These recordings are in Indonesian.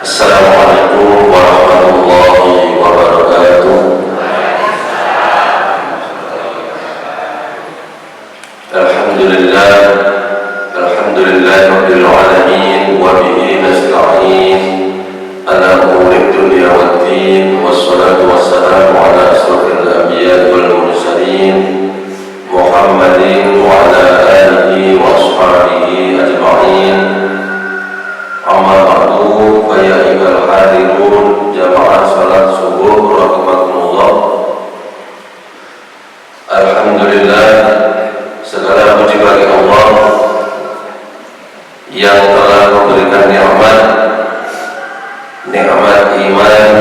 Assalamualaikum warahmatullahi wabarakatuh. Alhamdulillah, alhamdulillahirabbil alamin wa bihi nasta'in ala umuri dunya waddin wassalatu wassalamu ala asrofil anbiya'i wal mursalin Muhammadin wa ala alihi wa ashabihi ajma'in. Amma ba'du, fa ya ayyuhal hadirun jamaah salat subuh rahimakumullah. Alhamdulillah, segala puji bagi Allah yang telah memberikan nikmat iman,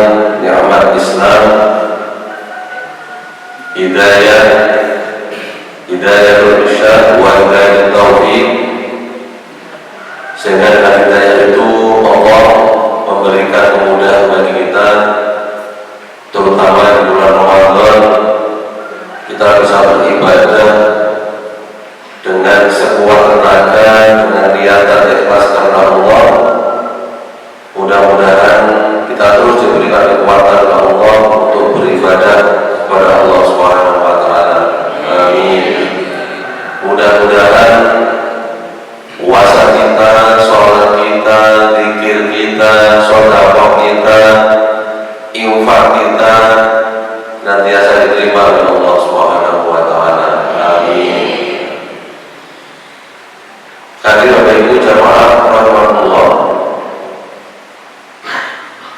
nikmat Islam, hidayatul irsyad wa hidayat tauhid, sehingga dengan hidayah itu Allah memberikan kemudahan bagi kita, terutama di bulan Ramadan kita bisa beribadah dengan sekuat tenaga, dengan niat dan ikhlas karena Allah. Mudah-mudahan kita terus diberikan kekuatan oleh Allah untuk beribadah kepada Allah Subhanahu wa taala. Amin. Mudah-mudahan puasa kita, sholat kita, zikir kita, sedekah kita, infak kita nantiasa diterima oleh Allah Subhanahu wa taala. Amin. Hadirin Bapak Ibu jamaah rahimakumullah.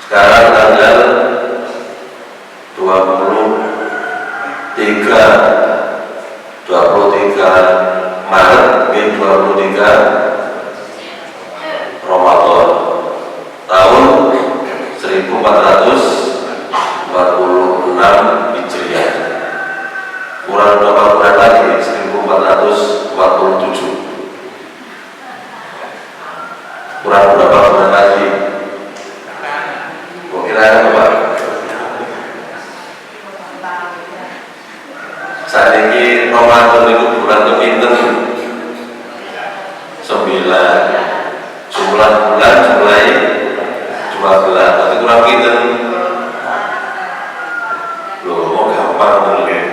Sekarang tanggal 23 Maret 23 Ramadan tahun 1446 Hijriah. Kurang berapa bulan lagi? 1447. Kurang berapa bulan lagi? Kira-kira apa? Saat ini Ramadan itu bulan kepinten 9. Jumlah bulan mulai 12, tapi kurang pinten. Loh, mau gampang mungkin.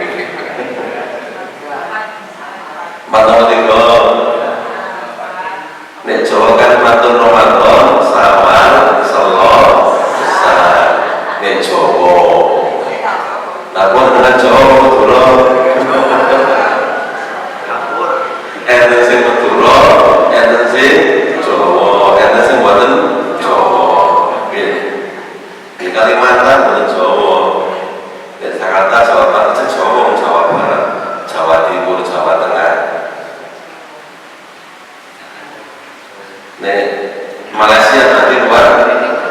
Matematika. Nek Jawa kan matun Ramadan, Sawal, Selasa. Nek Jawa. Lah kok dengan Jawa Madura. Enten sing Madura, enten sing Jawa, enten sing mboten Jawa. Nggih. Di Kalimantan mboten Jawa. Nek Jakarta, Jawa Barat, Jawa, Jawa Barat, Jawa Timur, Jawa Tengah. Nek Malaysia nanti luar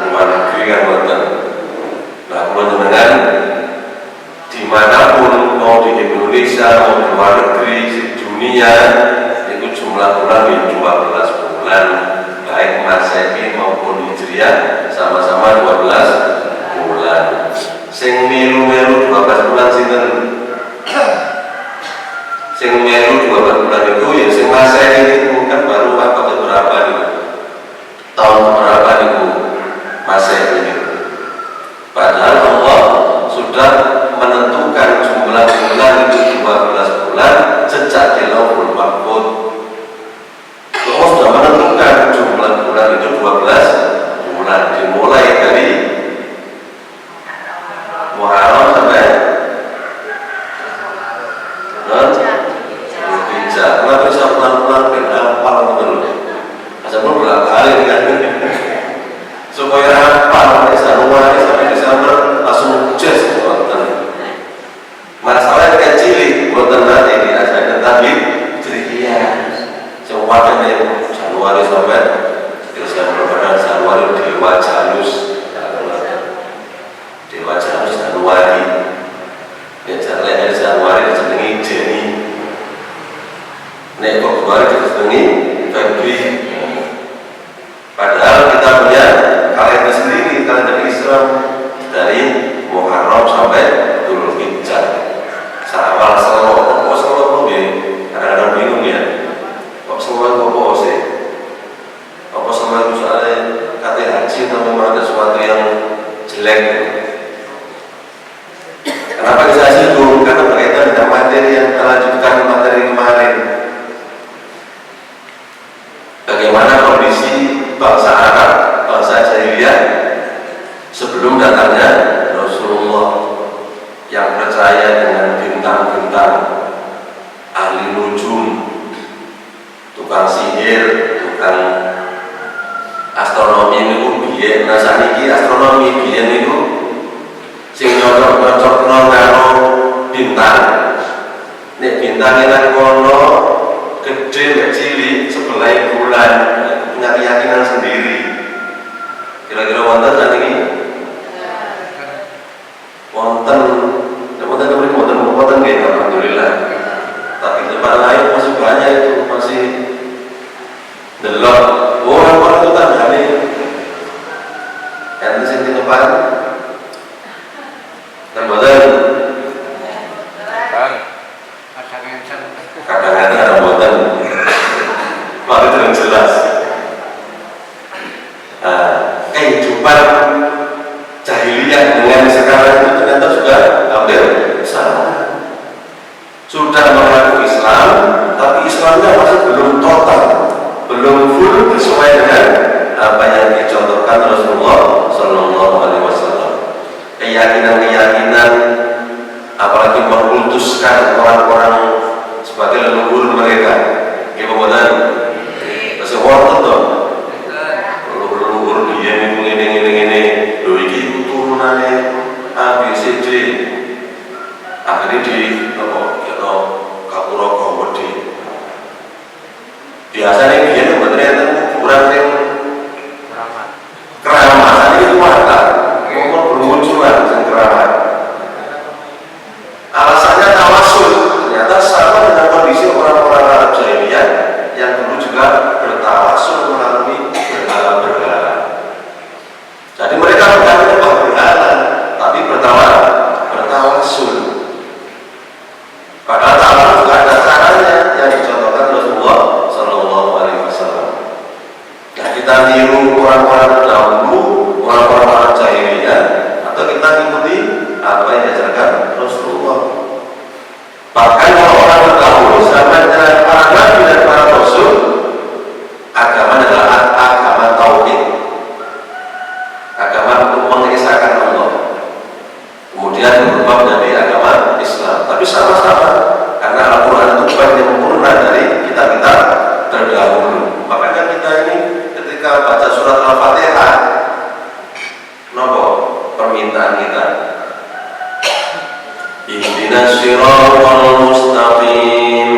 negeri kan mboten. Nah, kalau dengan dimanapun, mau di Indonesia, mau di luar negeri, di dunia, itu jumlah bulan di 12 bulan, baik Masehi maupun Hijriah, sama-sama 12 bulan. Sing milu-milu 12 bulan sinten? Sing milu 12 bulan itu ya sing Masehi itu kan baru apa berapa nih? Tahun berapa itu Masehi ini? Padahal Allah sudah menentukan jumlah bulan itu 12 bulan sejak di Lauhul Mahfuz. Allah sudah menentukan jumlah bulan itu 12 bulan, dimulai dari Muharram sampai Zulhijjah. Kenapa bisa pelan-pelan berapa dulu? Asal belum berapa kali kan? Supaya apa? Dari Januari sampai Desember langsung jazz. Masalah kecil, buatan nanti diajarkan tadi ceria. Semua dari Januari sampai Desember, pada Januari Dewa Janus Januari. Ya dari Januari disenangi Jeni. Nek Februari disenangi Febri. Padahal kita punya kalender sendiri, kalender Islam dari Muharram sampai Dzulhijjah. Sawal selalu, kok selalu ya? Kadang-kadang bingung ya. Kok selalu kok sih? Apa selalu soalnya kata haji atau memang ada tukang sihir, tukang astronomi niku biyen. Nah sakniki astronomi biyen niku sing nyocok-nyocokno karo bintang. Nek bintangnya nang kono gede mek cilik sebelah bulan, punya keyakinan sendiri. Kira-kira wonten sakniki? Wonten. Wonten nggih, alhamdulillah. Tapi tempat lain masih banyak itu, masih delok. Orang itu tandane enten sing di depan tembalan kadang-kadang ada boten maka terang jelas. Kehidupan jahiliyah dengan sekarang itu ternyata sudah hampir sama. Sudah mengaku Islam, tapi Islamnya masih belum total, belum full sesuai dengan apa yang dicontohkan Rasulullah Sallallahu Alaihi Wasallam. Keyakinan-keyakinan, apalagi mengkultuskan orang-orang sebagai leluhur mereka, gimana? Masih wortel dong. Leluhur dia ini, loh ini turunannya A B C D. Akhirnya di kapuro komodi. Biasanya dia sebenarnya kurang keramat itu wadah, ngomong bermunculan yang keramat. Alasannya tawasul. Ternyata sama dengan kondisi orang-orang Arab jahiliyah yang dulu juga bertawasul melalui berhala-berhala. Jadi mereka bukan menyembah berhala, tapi bertawasul. Padahal tawasul juga ada caranya yang dicontohkan Rasulullah Sallallahu Alaihi Wasallam. Nah kita niru orang-orang terdahulu, orang-orang Arab jahiliyah, atau kita ikuti apa yang diajarkan Rasulullah. Bahkan kalau orang terdahulu zamannya para nabi dan para rasul, agama adalah agama tauhid, agama untuk mengesahkan Allah. Kemudian berubah menjadi agama Islam, tapi sama-sama karena Al-Quran itu banyak sempurna dari kitab-kitab terdahulu. Makanya kita ini ketika baca surat Al-Fatihah, nopo permintaan kita, ihdinas siratal mustaqim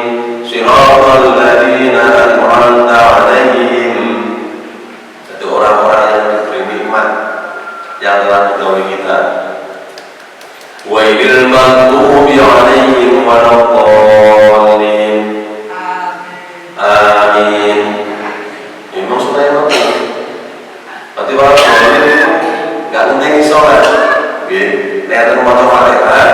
siratal ladzina an'amta 'alaihim. Jadi orang-orang yang diberi nikmat yang telah mendahului kita. Wailil maghdubi 'alaihim waladdallin. Amin. Memang sudah yang betul. Berarti orang boleh itu nggak penting sholat. Lihat rumah Fatihah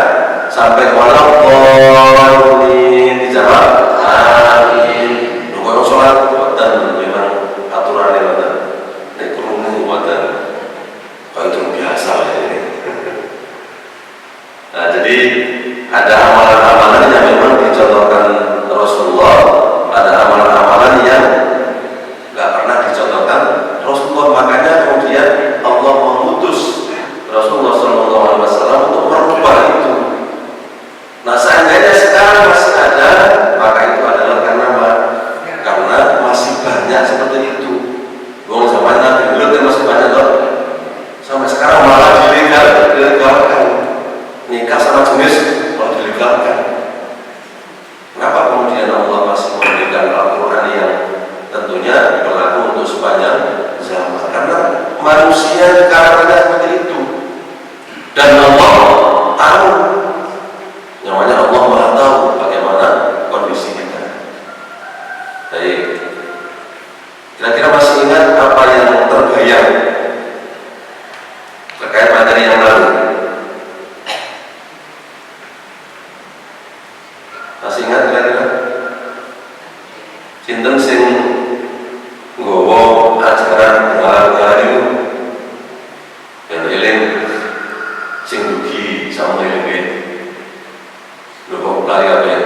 sampai waladdallin dijawab amin. Kalau sholat buatan memang aturannya buatan. Nek kerungu buatan. Kalau itu biasa ya. Nah jadi ada amalan-amalan yang memang dicontohkan Rasulullah, ada amalan-amalan yang nggak pernah dicontohkan Rasulullah. Makanya kemudian Allah mengutus Rasulullah SAW untuk merubah itu. Nah seandainya sekarang masih ada, maka itu adalah karena masih banyak seperti itu. Wong zaman Nabi Lut masih banyak loh. Sampai sekarang malah dilegalkan. Nikah sama jenis malah dilegalkan. Kenapa kemudian Allah masih memberikan Al-Quran yang tentunya berlaku untuk sepanjang zaman? Karena manusia karakternya seperti itu. Dan Allah tahu, namanya Allah Maha tahu bagaimana kondisi kita. Baik, kira-kira masih ingat apa yang terbayang terkait materi yang lalu? Masih ingat kira-kira? Sinten sing nggawa ajaran berhala-berhala itu yang eling sing dugi sama eling lho kok lari apa ya?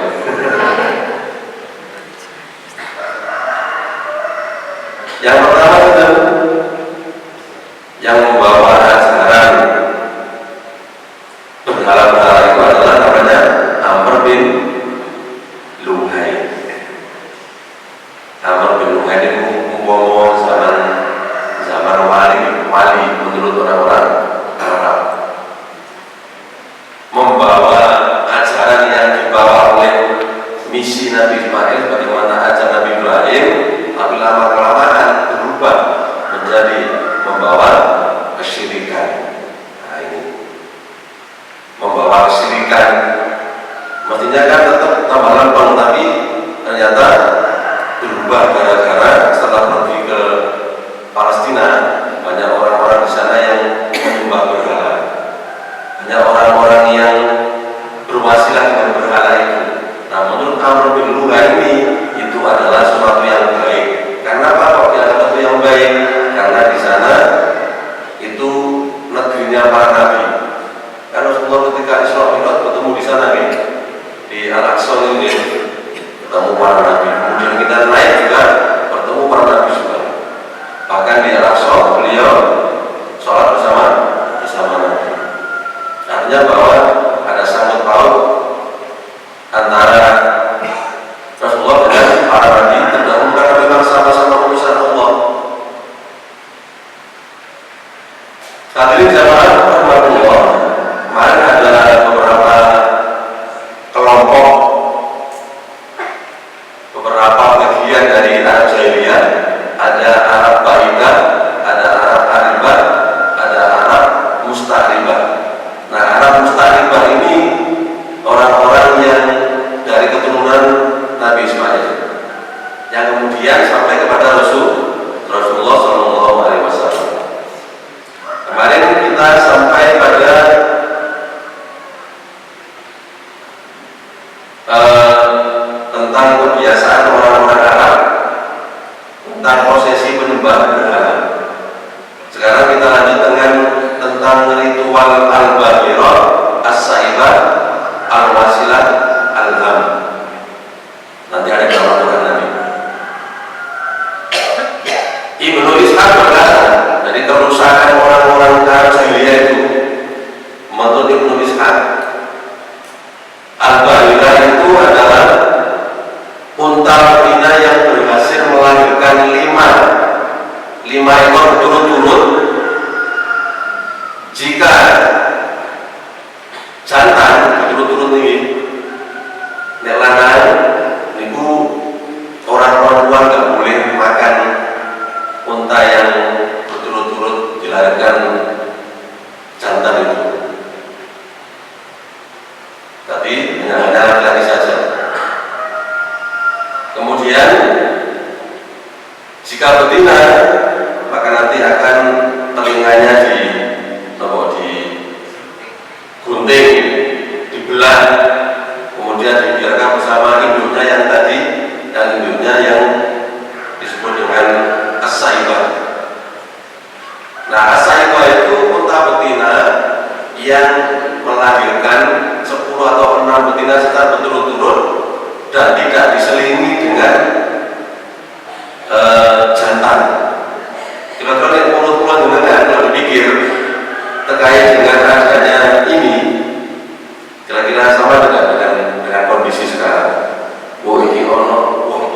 Yang pertama itu yang membawa ajaran berhala-berhala itu adalah namanya Amr bin Luhai. Amr bin Luhai itu umpama zaman wali menurut orang-orang Arab, membawa ajaran yang dibawa oleh misi Nabi Ismail bagaimana ajaran Nabi Ibrahim, tapi lama kelamaan berubah menjadi membawa kesyirikan. Nah ini membawa kesyirikan, mestinya kan tetap tambah lambang, tapi ternyata berubah gara-gara setelah pergi ke Palestina banyak orang-orang di sana yang menyembah berhala, banyak orang-orang yang berwasilah dengan berhala itu. Nah menurut Amr bin Luhai ini itu adalah sesuatu yang baik. Karena apa kok ya sesuatu yang baik? Karena di sana itu negerinya para nabi. Kan Rasulullah ketika Isra Mi'raj bertemu di sana nih, di Al-Aqsa ini bertemu para nabi. Kemudian kita naik juga bertemu para nabi juga. Bahkan di Al-Aqsa beliau sholat bersama nabi. Artinya bahwa ada sangkut paut antara Rasulullah dengan para nabi, tergantung karena memang sama-sama utusan Allah. Hadirin jamaah rahmatullah, kemarin ada beberapa kelompok, beberapa bagian dari Arab Jahiliyah. Ada Arab Bahidah, ada Arab Aribah, ada Arab Musta'ribah. Nah Arab Musta'ribah ini orang-orang yang dari keturunan Nabi Ismail yang kemudian sampai kepada Rasulullah SAW. Kemarin kita sampai pada tentang kebiasaan orang-orang Arab tentang prosesi penyembah berhala. Sekarang kita lanjut dengan tentang ritual al-bahirah, as-saibah, al-wasilah, al-ham. Nanti ada gambaran nanti. Ibnu Ishaq berkata, dari kerusakan orang-orang Arab Jahiliyah itu, menurut Ibnu Ishaq, al-bahirah itu adalah unta betina yang berhasil melahirkan lima ekor berturut-turut. Jika jantan berturut-turut ini nek lanang niku orang tua nggak boleh makan unta yang berturut-turut dilahirkan jantan itu, tapi hanya laki-laki saja. Kemudian jika betina maka nanti akan telinganya digunting, dibelah, kemudian dibiarkan bersama induknya yang tadi, yang induknya yang disebut dengan as-saibah. Nah as-saibah itu unta betina yang melahirkan 10 atau 6 betina secara berturut-turut dan tidak diselingi dengan jantan. Kira-kira yang mulut-mulut dengan kalau dipikir terkait dengan adanya ini, kira-kira sama dengan kondisi sekarang. Wah ini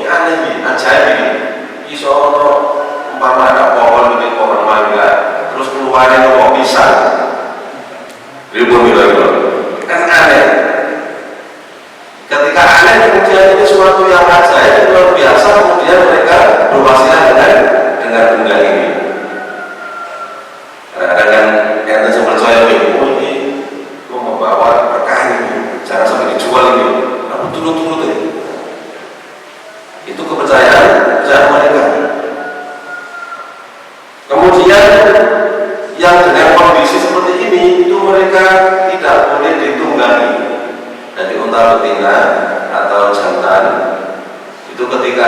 aneh ini, ajaib ini. Iso ono umpama ada pohon ini, pohon mangga, terus keluarnya kok pisang. Ribu-ribu kan aneh. Ketika aneh kemudian ini suatu yang ajaib, luar biasa, kemudian mereka berwasilah dengan benda ini. Kadang-kadang kan yang saya percaya ini mau membawa berkah ini, jangan sampai dijual ini. Lalu turut-turut ini. Itu kepercayaan mereka. Kemudian yang dengan kondisi seperti ini itu mereka tidak boleh ditunggangi. Jadi unta betina atau jantan itu ketika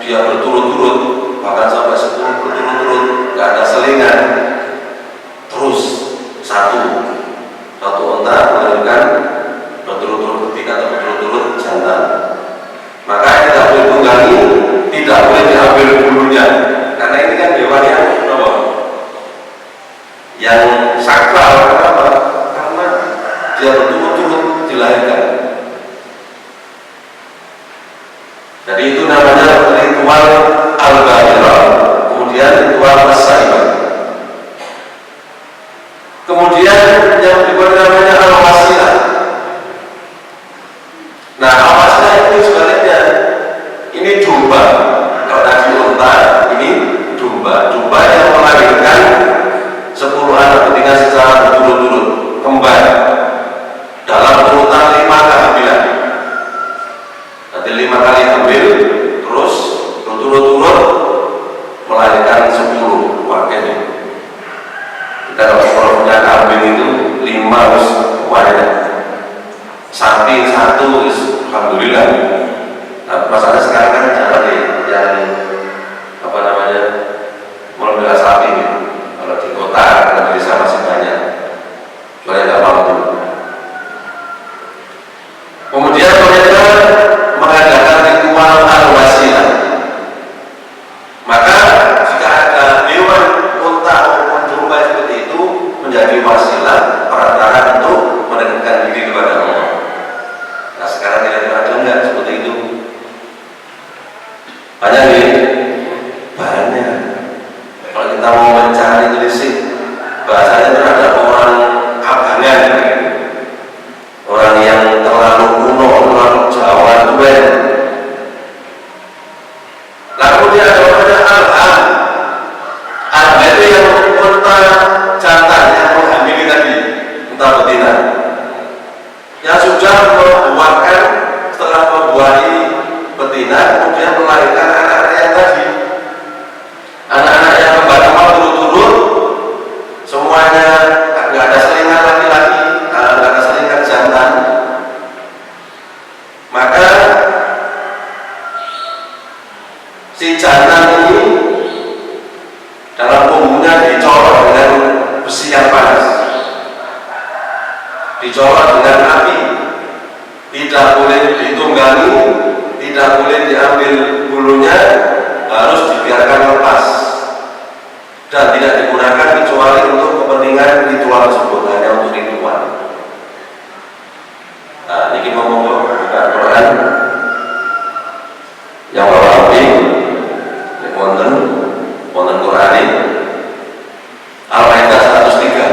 dia berturut-turut bahkan sampai 10 berturut-turut nggak ada selingan, terus satu unta melahirkan berturut-turut betina atau berturut-turut jantan, maka tidak boleh tunggangi, tidak boleh diambil bulunya, karena ini kan hewan yang sakral. Kenapa? Karena dia berturut-turut dilahirkan. Jadi itu namanya ritual ritual al-bahirah, kemudian ritual as-saibah. Kemudian yang berikut namanya al-wasilah. Nah, al-wasilah itu sebaliknya, ini domba. Kalau tadi unta, ini domba. Domba yang melahirkan 10 anak betina secara berturut-turut kembar dalam urutan 5 kehamilan. Nanti 5 kali hamil, terus berturut-turut melahirkan 10 wakilnya. Kita kalau punya kambing itu 5 harus wanita, sapi 1 alhamdulillah. Nah, masalahnya sekarang kan jarang yang apa namanya melihara sapi gitu. Kalau di kota, kalau di desa masih banyak, soalnya nggak mampu. Kemudian mereka mengadakan ritual al-wasilah. Maka jika ada hewan unta maupun domba seperti itu menjadi wasilah perantara untuk mendekatkan diri kepada Allah. Nah, sekarang kira-kira ada enggak seperti itu? Banyak nih, banyak. Kalau kita mau mencari tulisik, bahasanya terhadap orang abangan, orang yang terlalu kuno, terlalu Jawa duel. Nah, kemudian ada namanya al-ham. Al-ham itu yang unta jantan yang menghamili tadi, unta betina, yang sudah membuahkan, setelah membuahi betina, kemudian melahirkan anak-anak yang tadi, anak-anak yang kembar turut-turut, semuanya nggak ada selingan laki-laki, nggak ada selingan jantan. Maka si jantan ini dalam punggungnya dicolok dengan besi yang panas, dicolok dengan api, tidak boleh ditunggangi, tidak boleh diambil bulunya, harus dibiarkan lepas dan tidak digunakan kecuali untuk kepentingan ritual tersebut, hanya untuk ritual. Nah, ini ngomong bukan Quran yang bawa api, wonten Quran ini Al-Maidah 103.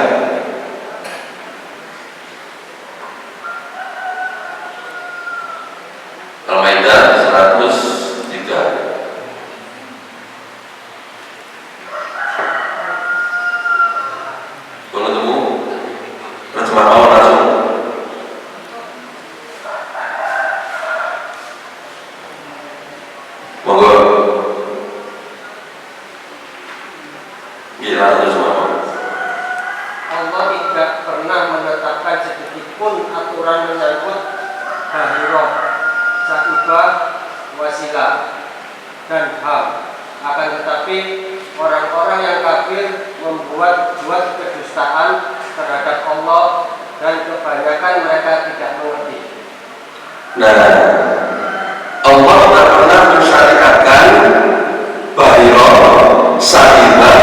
Al-Maidah 103. Boleh temu? Terjemah awal langsung. Monggo. Gila terus semua. Allah tidak pernah menetapkan sedikit pun aturan menyangkut bahirah, saibah, wasilah, dan ham. Akan tetapi orang-orang yang kafir membuat kedustaan terhadap Allah dan kebanyakan mereka tidak mengerti. Nah, Allah tidak pernah mensyariatkan bahirah, saibah,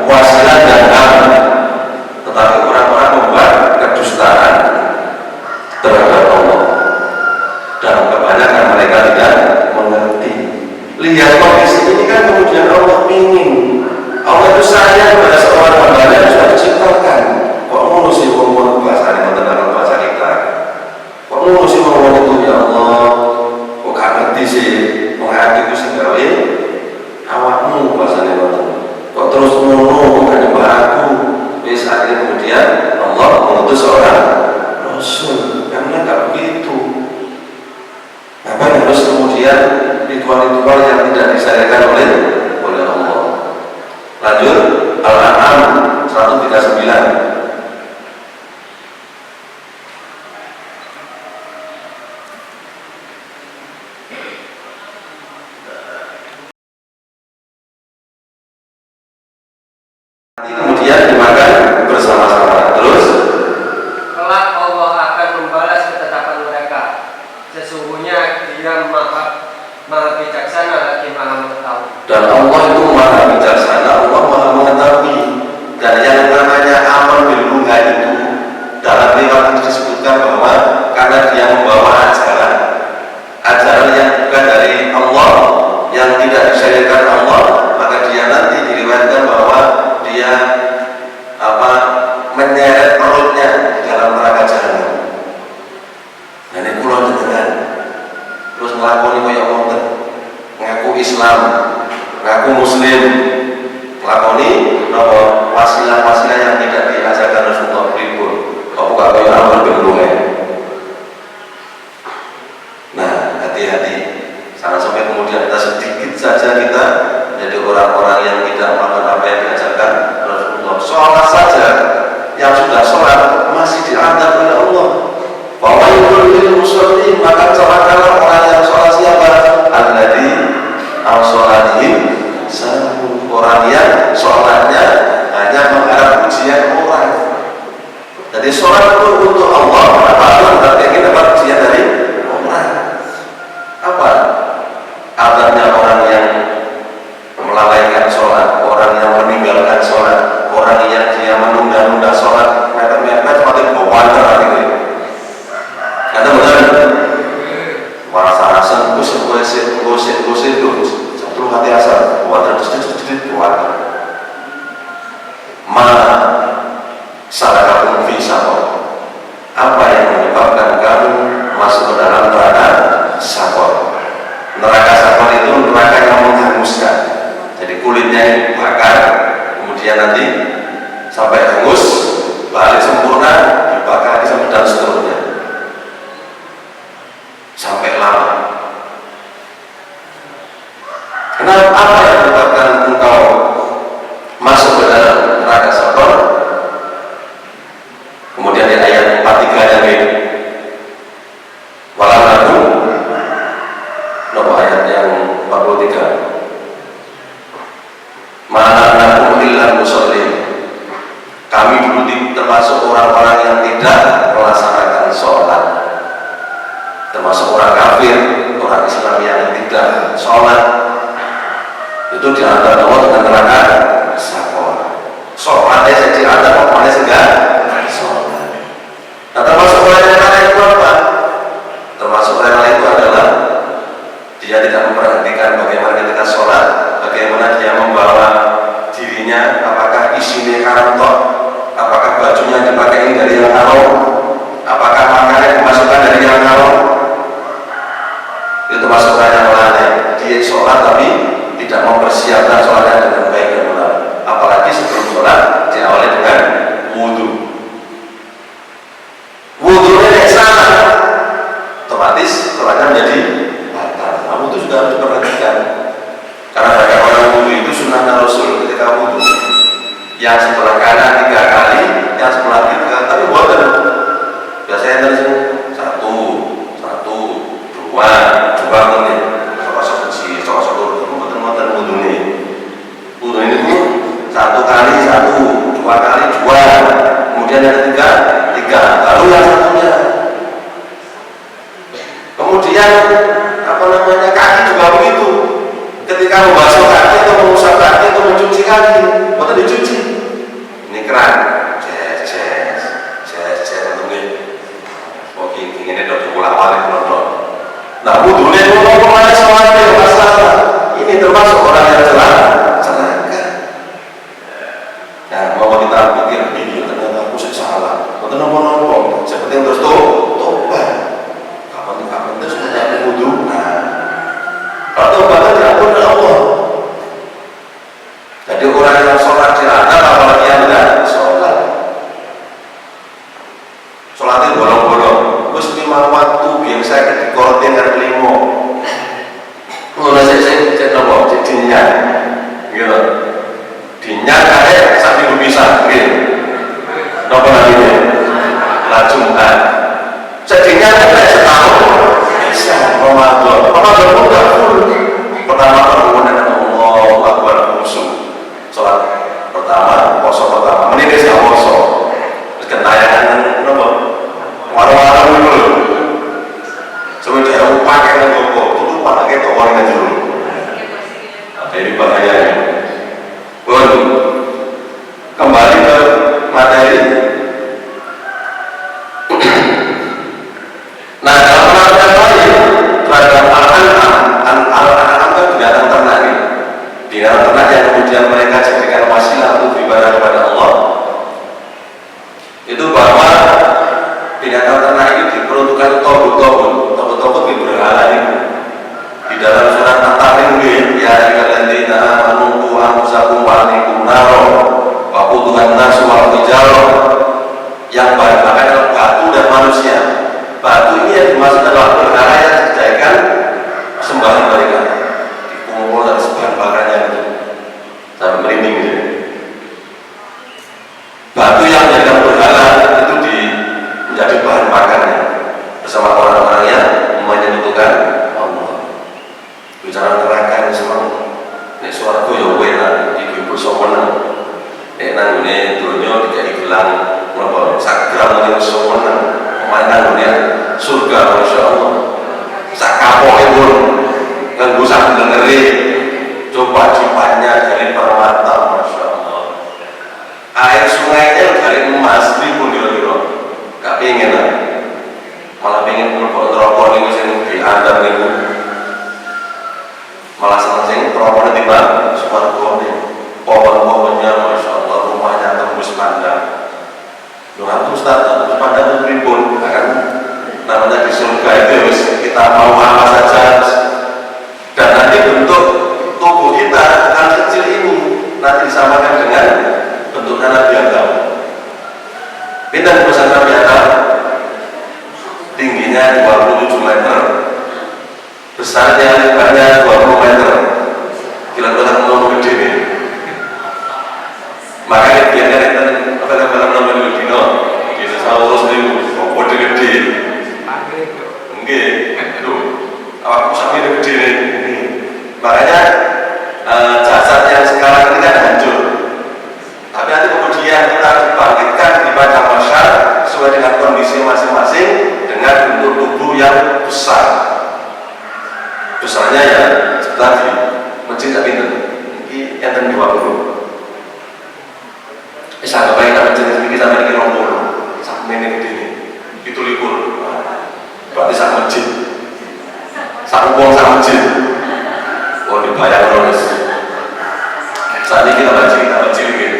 wasilah dan ham, tetapi orang-orang membuat kedustaan terhadap Allah dan kebanyakan mereka tidak mengerti. Lihat kondisi ini kan, kemudian Allah ingin, Allah itu sayang pada seorang hamba yang sudah diciptakan. Kok ngurusi wong-wong bahasa ini tentang bahasa kita? Kok ngurusi wong-wong itu, ya Allah? Kok gak ngerti sih menghati itu sehingga awakmu bahasa ini kok terus ngono, kok gak nyembah aku? Wis akhirnya kemudian Allah mengutus seorang Rasul, karena gak begitu. Maka harus kemudian ritual-ritual yang tidak disyariatkan oleh Allah. Lanjut Al-An'am 139. Kemudian dimakan bersama-sama. Terus Kelak Allah akan membalas ketetapan mereka. Sesungguhnya Dia maha bijaksana lagi maha yang tidak disyariatkan Allah, maka dia nanti diriwayatkan bahwa dia menyeret perutnya di dalam neraka jahanam. Nah ini kula jenengan terus nglakoni kaya wonten, ngaku Islam, ngaku Muslim, nglakoni napa wasilah-wasilah yang tidak diajarkan Rasulullah pripun. Kok gak kaya awal benglunge. Nah, hati-hati. Jangan sampai kemudian kita sedikit saja kita menjadi orang-orang yang tidak melakukan apa yang diajarkan Rasulullah. Sholat saja yang sudah sholat masih diadab oleh Allah. Bahwa itu muslim, maka celakalah orang yang sholat siapa? Alladzi al-sholatihim sahun, orang yang sholatnya hanya mengharap pujian orang. Jadi sholat itu untuk Allah, apa berarti kita dapat pujian dari orang. Apa? Adabnya orang yang melalaikan sholat, orang yang meninggalkan sholat, orang yang dia menunda-nunda sholat, mepet-mepet makin bawa ini. Kata benar, rasa-rasa gosip terus, satu hati asal, buat sedikit buat. Mana salah kamu bisa apa yang menyebabkan kamu masuk ke dalam neraka sakor? Neraka sakor itu neraka yang menghanguskan. Jadi kulitnya dibakar, kemudian nanti sampai hangus, balik sempurna, dibakar sampai dan seterusnya, sampai lama. Kenapa? Apa yang menyebabkan engkau masuk ke dalam neraka sakor? Kemudian di ayat 43 ini, walau aku nomor ayat yang 43, ma'anakum illal musallin, kami dulu termasuk orang-orang yang tidak melaksanakan sholat, termasuk orang kafir, orang Islam yang tidak sholat, itu diantar Allah dengan neraka sakor. Sholatnya saya diantar Allah enggak sholat. Nah, termasuk orang yang lain itu apa? Termasuk orang lain itu adalah dia tidak memperhatikan bagaimana ketika sholat, bagaimana dia membawa dirinya, apakah isinya karantok, apakah bajunya dipakai dari yang haram, apakah makanan dimasukkan dari yang haram. Itu termasuk orang yang lain. Dia sholat tapi tidak mempersiapkan sholatnya dengan baik dan benar. Apalagi sebelum sholat diawali dengan wudhu. Wudhunya yang salah, otomatis sholatnya menjadi batal. Nah, wudhu juga harus diperhatikan. Karena banyak orang wudhu itu sunnah Rasul ketika wudhu. Yang sebelah kanan 3 kali, yang sebelah kiri 3 kali. Tapi buatan biasanya dari satu, dua menit. Sokosok kecil, sokosok turun. Buatan wudhu ini. Wudhu ini pun 1 kali 1, 2 kali 2. Kemudian yang ketiga 3, lalu yang satunya. Kemudian kaki juga begitu. Ketika membasuh kaki atau mengusap kaki atau mencuci kaki, bukan dicuci. Ini keran, untungnya. Oke, ini udah diulang-ulang nonton. Nah, wudhunya itu mau kemana sholatnya masalah. Ini termasuk orang yang celaka. Nah, mau kita pikir ini ternyata aku salah. Betul nopo-nopo. Seperti yang terus tobat. Kapan terus menjadi wudhu. Nah, kalau tobatnya diampuni oleh Allah. Jadi orang yang sholat diantar, apalagi yang tidak sholat. Sholatnya bolong-bolong. Terus 5 waktu biasa dikorotin dari 5. Mulai saya nopo jadinya, gitu. Dinyak kayak sambil bisa, gitu. Nopo namanya? Lah Jumat. Jadinya kayak setahun bisa Ramadan. Ramadan pun nggak full. Pertama permohonan Allah Akbar khusyuk. Sholat pertama, poso pertama. Menikah sama poso. Terus kentayangan nopo? Warung-warung dulu. Sebenarnya pakai nopo. Itu pakai tower kan dulu. Jadi bahayanya. Pun kembali ke materi. Nah, dalam rangka lain terhadap al-an'am kan binatang ternak. kemudian mereka jadikan wasilah untuk beribadah kepada Allah, itu bahwa binatang ternak itu diperuntukkan togut di berhala itu. Di dalam surat At-Tahrim, ya ayyuhalladzina amanu qu anfusakum wa ahlikum naro wa quduhan nasu wal hijarah, yang bahan bakar adalah batu dan manusia. Batu ini yang dimaksud adalah berhala yang dijadikan sembahan mereka, dikumpul dan sebahan bakarnya itu sampai merinding gitu. Batu yang menjadikan berhala itu menjadi bahan bakarnya bersama orang-orang yang menyekutukan Allah. Bicara neraka ini semua, nek suaraku ya wena iki bersomeneng. Nek nang ngene donya dikai gelang napa sagram iki someneng. Mana dunia surga masyaallah. Sak kapoke pun nganggo sak ngeri. Coba cipatnya dari permata masyaallah. Air sungainya dari emas pun kira-kira. Gak pengen lah. Malah pengen mlebu neraka niku sing diandam niku. Malah seneng perempuan timbang swarga nih. Pohon-pohonnya masya Allah, rumahnya tembus pandang. Doa Ustaz, tembus pandang itu pripun? Kan namanya di surga itu kita mau apa saja. Dan nanti bentuk tubuh kita yang kecil ini nanti disamakan dengan bentuk Nabi Adam. Bintang besar Nabi Adam tingginya 27 meter, besarnya lebarnya 20 meter. Kira-kira mau gede nih. Makanya biarkan kita apa namanya dino dinosaurus itu kode gede. Enggak, itu awakku sampai gede nih. Makanya jasad yang sekarang ini kan hancur. Tapi nanti kemudian kita dibangkitkan di padang mahsyar sesuai dengan kondisi masing-masing dengan bentuk tubuh yang besar. Besarnya ya tadi masjid tak pinter. Ini yang 20. Saya baik tak masjid ini kita memiliki 20. Sampai ini gede ini. Itu likur. Berarti sak masjid. Sak uang sak masjid. Oh dibayar terus. Saat ini kita masjid gitu.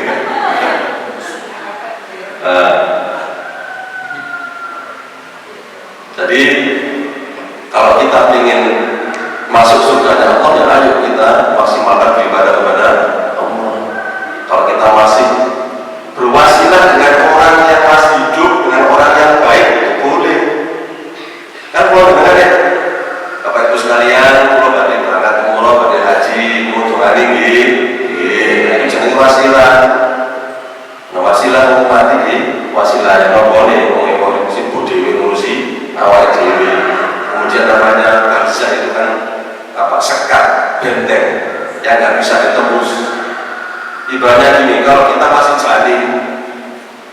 Jadi kalau kita ingin masuk surga Allah, ya ayo kita maksimalkan beribadah kepada Allah. Kalau kita masih berwasilah dengan orang yang masih hidup, dengan orang yang baik, itu boleh. Kan kalau dengar ya, Bapak Ibu sekalian, kalau badai berangkat umroh, badai haji, mau hari ini, ini jangan wasilah. Nah wasilah umat ini, wasilah yang boleh, mau sibuk dewi ngurusi awal dewi. Kemudian namanya barzah itu kan apa sekat benteng yang nggak bisa ditembus. Ibaratnya gini, kalau kita masih janin,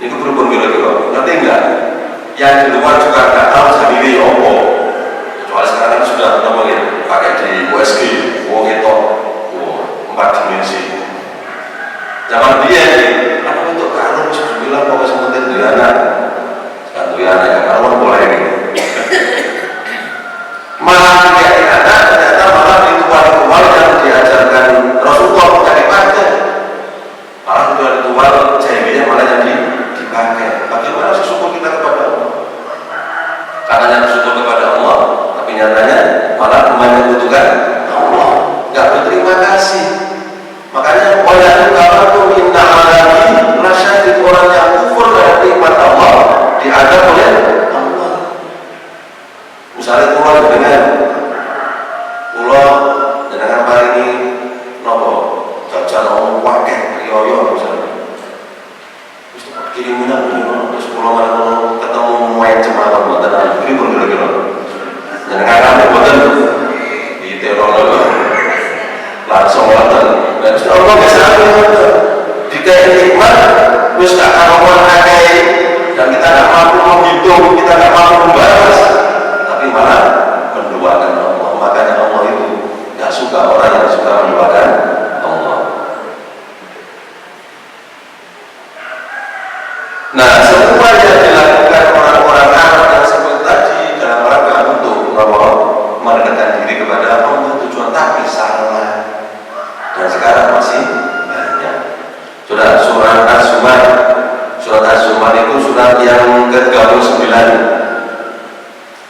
itu berhubung kira-kira, ngerti enggak? Yang di luar juga nggak tahu janin apa. Kecuali sekarang sudah namanya pakai di USG, itu 4 dimensi. Zaman dia nih, anak untuk karung bilang pokoknya seperti itu anak, kan tuh anak yang karung boleh ini. Malah menjadi anak ternyata malah ritual-ritual yang diajarkan Rasulullah tidak dipakai. Malah ritual-ritual jahiliyah malah yang dipakai. Bagaimana syukur kita kepada Allah? Katanya bersyukur kepada Allah, tapi nyatanya malah menyekutukan Allah, nggak berterima kasih. Makanya wajah kalau tuh inna alami nasyadid, orang yang kufur dari nikmat Allah diadab oleh Allah. Misalnya dengan apa ini nopo jajan orang wakil riyoyo misalnya kiriman terus pulau mana ketemu main cemara buatan ini pun kira-kira dengan kami buatan di teror langsung buatan dan Allah misalnya dikai nikmat terus tak kawan akai dan kita tak mampu menghitung, kita tak mampu membalas, tapi malah menduakan Allah. Makanya Allah itu gak suka orang yang suka menduakan Allah. Nah, semua yang dilakukan orang-orang Arab yang seperti tadi dalam rangka untuk mendekatkan diri kepada Allah tujuan, tapi salah. Dan sekarang masih 29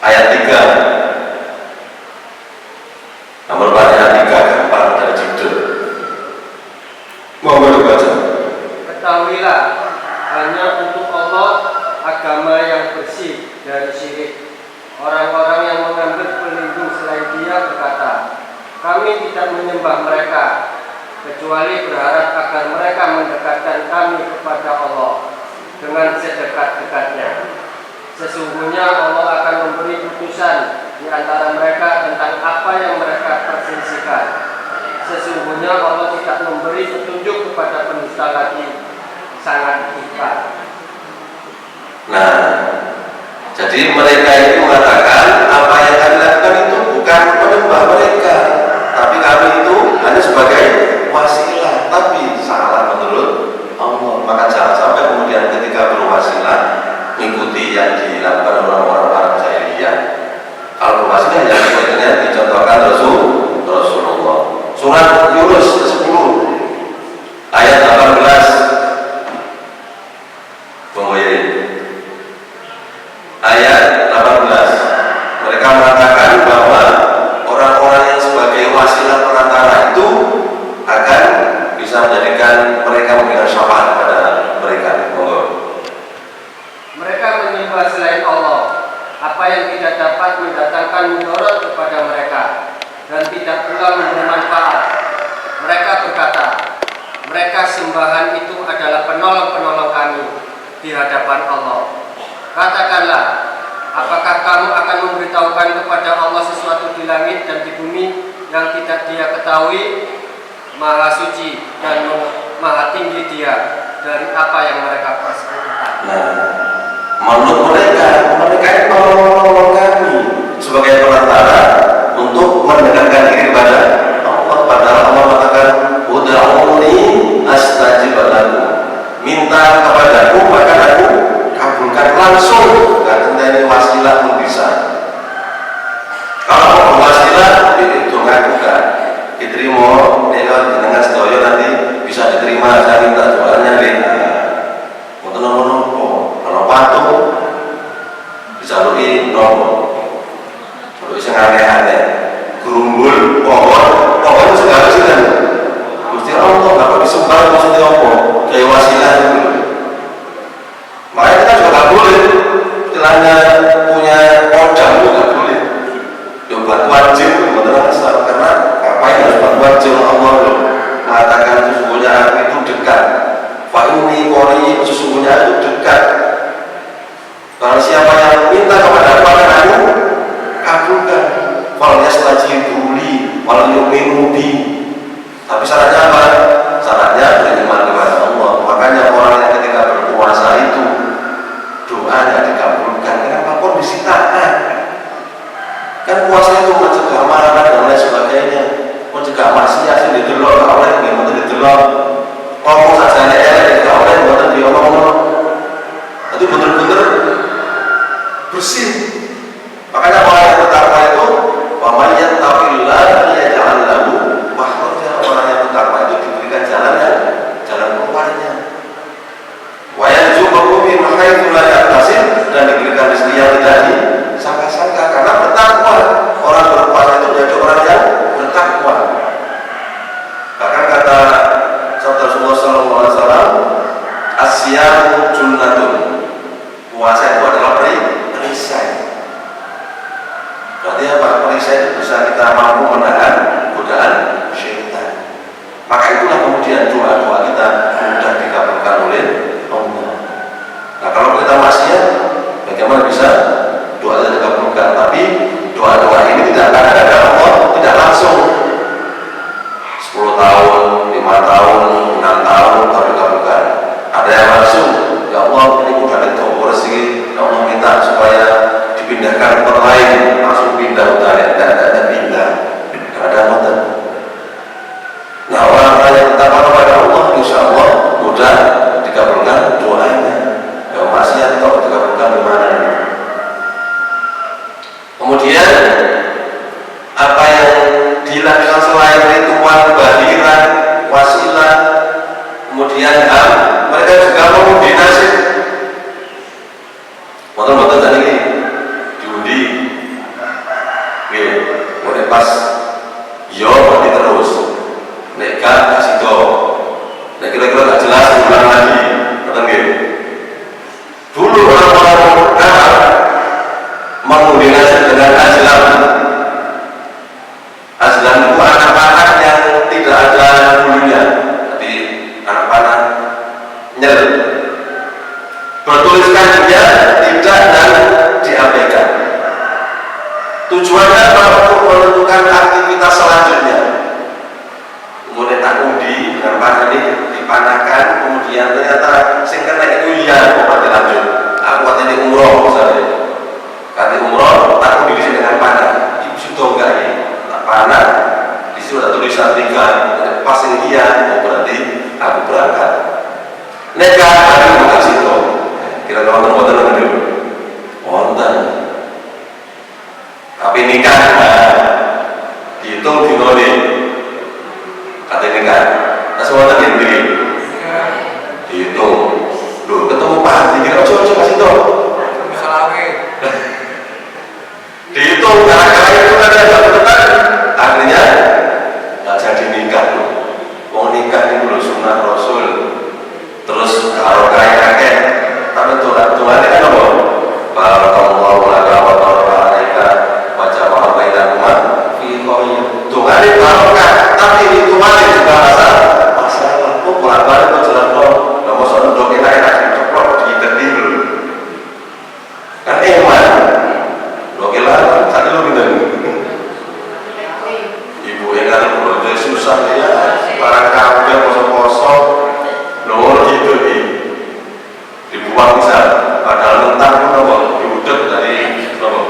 ayat 3. Nomor ayat 3 gampang dari judul. Mau baca? Ketahuilah, hanya untuk Allah agama yang bersih dari syirik. Orang-orang yang mengambil pelindung selain Dia berkata, kami tidak menyembah mereka, kecuali berharap agar mereka mendekatkan kami kepada Allah dengan sedekat-dekatnya. Sesungguhnya Allah akan memberi putusan di antara mereka tentang apa yang mereka perselisihkan. Sesungguhnya Allah tidak memberi petunjuk kepada pendusta lagi, sangat ikhlas. Nah, jadi mereka itu mengatakan apa yang kami lakukan itu bukan menyembah mereka, tapi kami itu hanya sebagai wasilah. Tapi salah menurut Allah. Maka jangan sampai kemudian ketika berwasilah mengikuti yang dilakukan orang-orang Arab jahiliyah. Kalau berwasilah yang sebenarnya dicontohkan Rasulullah. Surat Yunus 10 ayat 18. Pembayarin ayat 18. Mereka mengatakan bahwa orang-orang yang sebagai wasilah perantara itu akan bisa menjadikan mereka memberikan syafaat kepada mereka. Mereka menyembah selain Allah, apa yang tidak dapat mendatangkan mudarat kepada mereka dan tidak pula memberi manfaat. Mereka berkata, mereka sembahan itu adalah penolong-penolong kami di hadapan Allah. Katakanlah, apakah kamu akan memberitahukan kepada Allah sesuatu di langit dan di bumi yang tidak Dia ketahui? Maha suci dan maha tinggi Dia dari apa yang mereka persekutukan. Nah, menurut mereka itu menolong kami sebagai perantara untuk mendekatkan diri kepada Allah. Padahal Allah mengatakan, ud'uuni astajib lakum. Minta kepadaku maka aku kabulkan langsung. Gak tentang wasilah pun bisa. Kalau mau berwasilah itu ngakukan diterima, dengan sedoyo nanti bisa diterima. Saya minta doanya untuk nopo kalau patung disalui nopo kalau bisa aneh-aneh gerumbul pohon segala sih kan mesti Allah apa disembah maksudnya apa kayak wasilah itu. Makanya kita juga gak boleh istilahnya punya kodam itu gak boleh ya buat wajib beneran asal. Karena ngapain harus buat wajib? Allah loh mengatakan sesungguhnya aku itu dekat, fa inni qarib, sesungguhnya aku dekat. Kalau siapa yang minta kepada aku akan aku kabulkan. Fal yastajibu li wal yu'minu bi. Tapi syaratnya apa? Syaratnya beriman kepada Allah. Makanya orang yang ketika berpuasa itu doanya dikabulkan. Kenapa kondisi taat? Kan puasa itu mencegah marah dan lain sebagainya, mencegah maksiat sing didelok ora oleh mboten didelok. Ngomong sajane elek ora oleh mboten diomongno. Itu bener-bener bersih. Makanya orang yang bertakwa itu wa may yattaqillaha yaj'al lahu makhraja. Orang yang bertakwa itu diberikan jalan keluarnya. Wa yarzuquhu min haitsu la yahtasib, dan diberikan rezeki yang tidak disangka-sangka. Karena bertakwa, orang berpuasa itu menjadi orang yang bertakwa. Bahkan kata Rasulullah SAW, asyamu junnatun, puasa itu adalah perisai. Berarti apa? Perisai itu bisa kita mampu menahan godaan syaitan. Maka itulah kemudian doa-doa kita mudah dikabulkan oleh Allah. Nah kalau kita maksiat, bagaimana bisa doa kita dikabulkan? Tapi doa-doa ini tidak akan ada dari Allah, tidak langsung 10 tahun, 5 tahun, 6 tahun baru dikabulkan. Ada yang langsung, ya Allah ini udah ada rezeki, ya Allah minta supaya dipindahkan ke tempat lain, langsung pindah, udah ada pindah, ada apa? Nah orang-orang yang bertakwa kepada Allah, insya Allah mudah dikabulkan doanya. Ya maksiat kalau dikabulkan gimana ini? Kemudian apa yang dilakukan selain ritual bahiran, wasilah, kemudian mereka juga mengundi nasib. dituliskan dia tidak dan diabaikan. Tujuannya adalah untuk menentukan aktivitas selanjutnya. Kemudian tak undi dengan panah ini dipanahkan, kemudian ternyata sing kena itu iya, kok lanjut. Aku waktu ini umroh misalnya, kata umroh tak undi di dengan panah, ibu sudah enggak ya, tak panah. Di situ ada tulisan 3, pas ini iya, berarti aku berangkat. Nekah ada bukan situ. Kira-kira wonten dulu. Wonten. Tapi nikah dihitung dinone. Kata nikah. Nah semua tadi dihitung. Loh, ketemu Pak, dikira ojo kasih tau. Dihitung gara-gara itu kan ada betul. Akhirnya nggak jadi nikah loh. Mau nikah ini loh sunnah Rasul. Terus kalau kakek tapi Tuhan kan apa? Barakallahu laka wa baraka wa jama'a bainakuma fi khairin. Tuhan itu barokah, tapi itu Tuhan juga masalah. Kok bolak-balik kok jalan kok enggak mau sondok enak-enak diceplok ditetir. Kan eman. Lo kira sakit lo pinten. Ibu yang kan bro, susah ya. Barang kabeh poso-poso. Loh gitu nih, dibuang bisa, padahal mentah pun apa, diudek dari apa,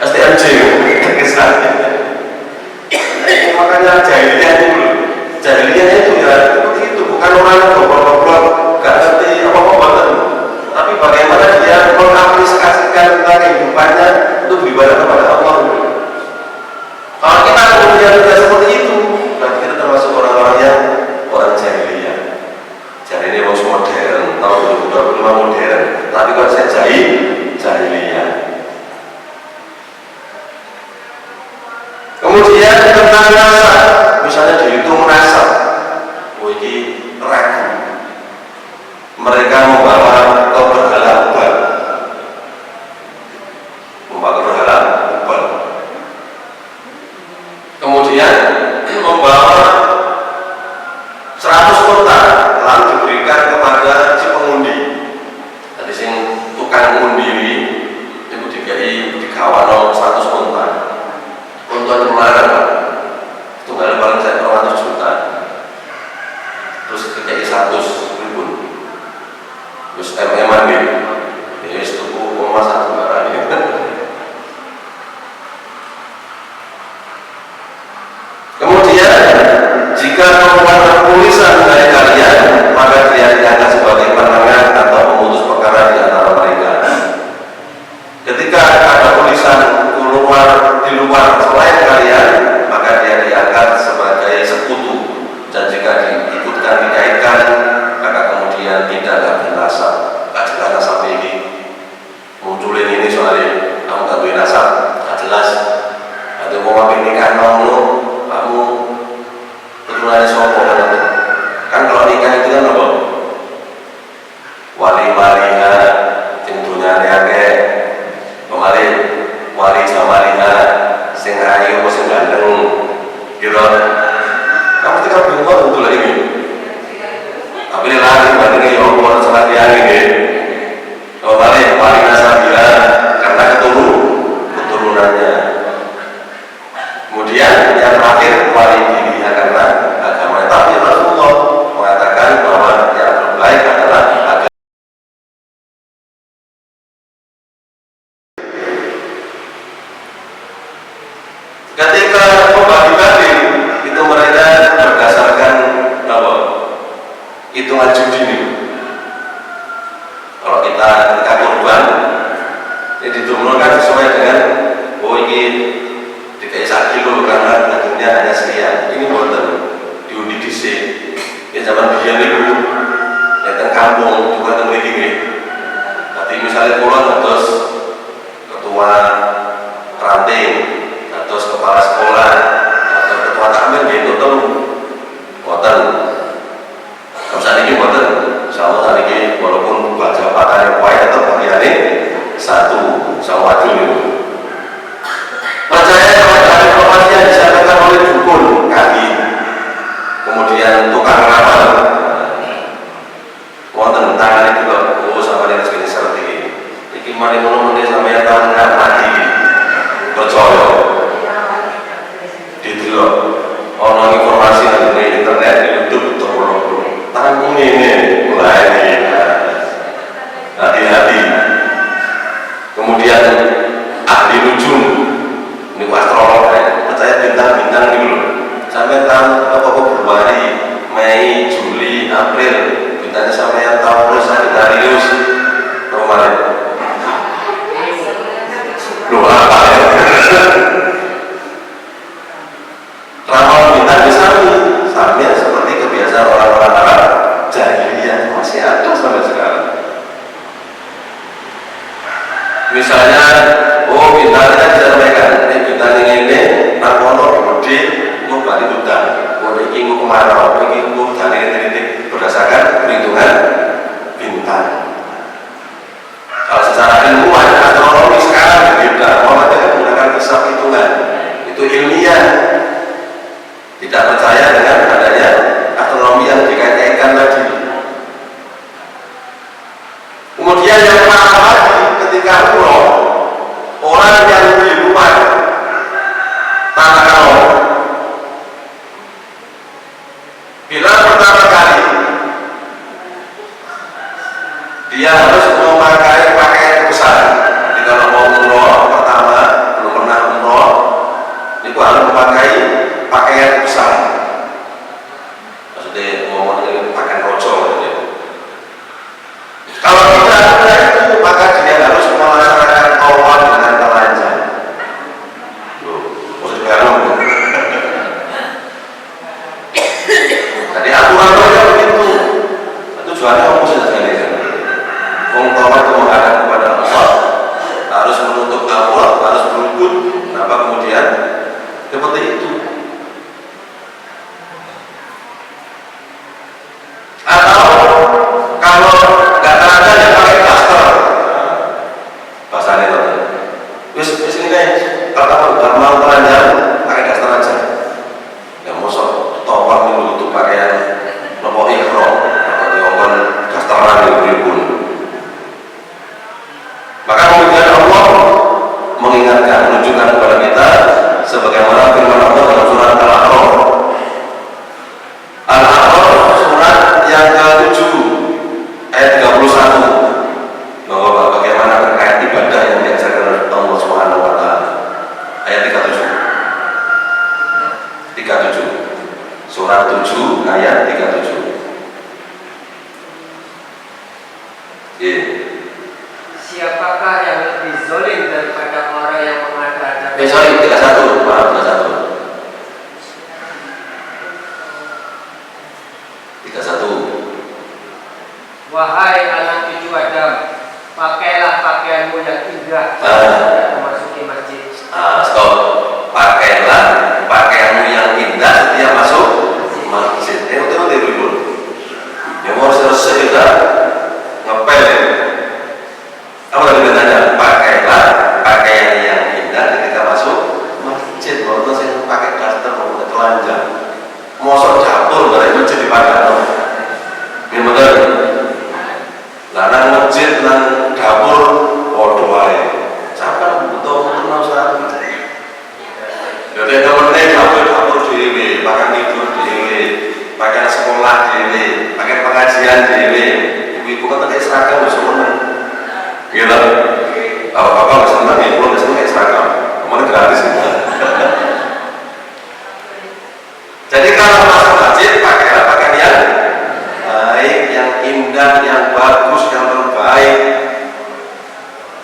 STMJ, kesannya. Makanya jahiliyah itu ya seperti itu, bukan orang yang goblok-goblok, gak ngerti apa-apa, tapi bagaimana dia mengaplikasikan tentang kehidupannya untuk beribadah kepada Allah. Kalau kita kemudian tidak seperti itu, berarti kita termasuk orang-orang yang orang jahiliyah. Jadi ini harus modern, tahun 2025 modern, tapi kalau saya jahiliyah. Kemudian tentang nasab, misalnya dihitung nasab, ini ragu. Mereka membawa ke berhala ubal, kemudian membawa 100 kota lalu diberikan kepada si pengundi. Jadi sing tukang ngundi ini itu dikawal 100 kota. Kota itu melarang Pak. Tunggal paling saya 200 juta. Terus dikei 100 ribu. Terus MM-an nih. Ini tuku emas satu barang ini. Kemudian jika membuat tulisan dari kalian, maka dia diangkat sebagai penengah atau pemutus perkara di antara mereka. Ketika ada tulisan di luar selain kalian, maka dia diangkat sebagai sekutu. Dan jika diikutkan, dikaitkan, maka kemudian tidak bernasab. Gak jelas nasab ini. Munculin ini soalnya kamu tak punya nasab, gak jelas. Ada mau nikah kamu keturunannya sopo kan kalau nikah itu kan apa? Wali-waliha tentunya ada kemarin wali jamaliha sing ayu apa sing ganteng gitu. Kamu tidak bingung untuk lagi tapi ini lagi bandingnya ya Allah salah dia ini kemarin wali nasabiha karena keturunannya. Kemudian yang terakhir wali dirinya karena agama. Tapi Rasulullah mengatakan bahwa yang terbaik adalah agama. Ketika membagi-bagi itu mereka berdasarkan apa? Hitungan judi nih. Kalau kita kurban ini diturunkan sesuai dengan ini kayak 1 kilo karena dagingnya hanya sekian. Ini buatan diundi di sini. Ya zaman biyen itu datang kampung juga teng mriki nggih. Berarti misalnya kula terus ketua ranting, terus kepala sekolah, atau ketua takmir nggih total buatan. Kamsane iki buatan. Insyaallah hari ini walaupun jabatan yang baik atau bagiannya satu sama dulu. Percaya kepada informasi yang disampaikan oleh dukun kaki, kemudian tukang ramal, wonten tangan itu loh, sama dengan segini mari menit sampai tahun mati percaya didelok ono informasi di internet di YouTube tolong tanggung ini mulai hati-hati. Kemudian ahli nujum ini astrolog percaya bintang-bintang dulu sampai tahun apa Februari, Mei, Juli, April bintangnya sampai Taurus, Sagittarius, kemarin lu apa ya ramal bintang di sami seperti kebiasaan orang-orang Arab jahiliyah masih ada sampai sekarang. Misalnya, oh bintangnya disampaikan, ini bintang ini nakono gede, mau balik hutan, mau ini mau kemarau, ini mau dari titik berdasarkan perhitungan bintang. Kalau secara ilmuwan, astronomi sekarang berbeda, orang tidak menggunakan hisab hitungan, itu ilmiah. Tidak percaya dengan adanya astronomi yang dikait-kaitkan tadi. Kemudian yang parah lagi ketika orang yang di luar tanah kalor bila pertama kali dia harus memakai pakaian besar. Jadi kalau mau umroh pertama belum pernah umroh itu harus memakai pakaian besar. Maksudnya mau pakaian rojo gitu. Kalau tidak ada itu maka dia harus melaksanakan tawaf dengan telanjang. Maksudnya jadi aturan-aturannya begitu. Tujuannya apa sih sekalian? Tawaf itu menghadap kepada Allah, harus menutup aurat, harus berlutut. Kenapa kemudian seperti itu? Atau kalau nggak ada yang pakai daster, bahasanya itu. Wis ini kalau nggak mau telanjang pakai daster aja. Ya mosok tawaf itu pakaian nopo ihram atau diongkon dasteran di ribun. Maka kemudian Allah mengingatkan, menunjukkan kepada kita sebagaimana firman Allah dalam surat Al-A'raf. Al-A'raf surat yang ke-7 ayat 31 bahwa bagaimana terkait ibadah yang diajarkan oleh Allah Subhanahu wa taala. Ayat 37. Surat 7 ayat 37. Siapakah yang lebih zalim daripada orang yang mengada-ada? Sorry, 31, maaf 31. Wahai anak cucu Adam, pakailah pakaianmu yang indah memasuki masjid. Stop. Pakailah pakaianmu yang indah setiap masuk masjid. Itu dulu. Yang mau selesai kita ngepel ya. Apa tadi bertanya? Pakailah pakaian yang indah ketika masuk masjid. Kalau saya pakai daster mau telanjang, mosok campur dari masjid dipakai. Ini betul. Larang masjid dan dapur podo wae. Sampai butuh kenal satu. Jadi temen-temen dapur dhewe, pakai tidur dhewe, pakai sekolah dhewe, pakai pengajian dhewe. Ibu-ibu kan pakai seragam wis seneng. Gitu. Kalau bapak nggak seneng, ibu nggak seneng kayak seragam. Kemarin gratis gitu. Jadi kalau masuk masjid pakailah pakaian yang baik, yang indah, yang bagus, yang terbaik.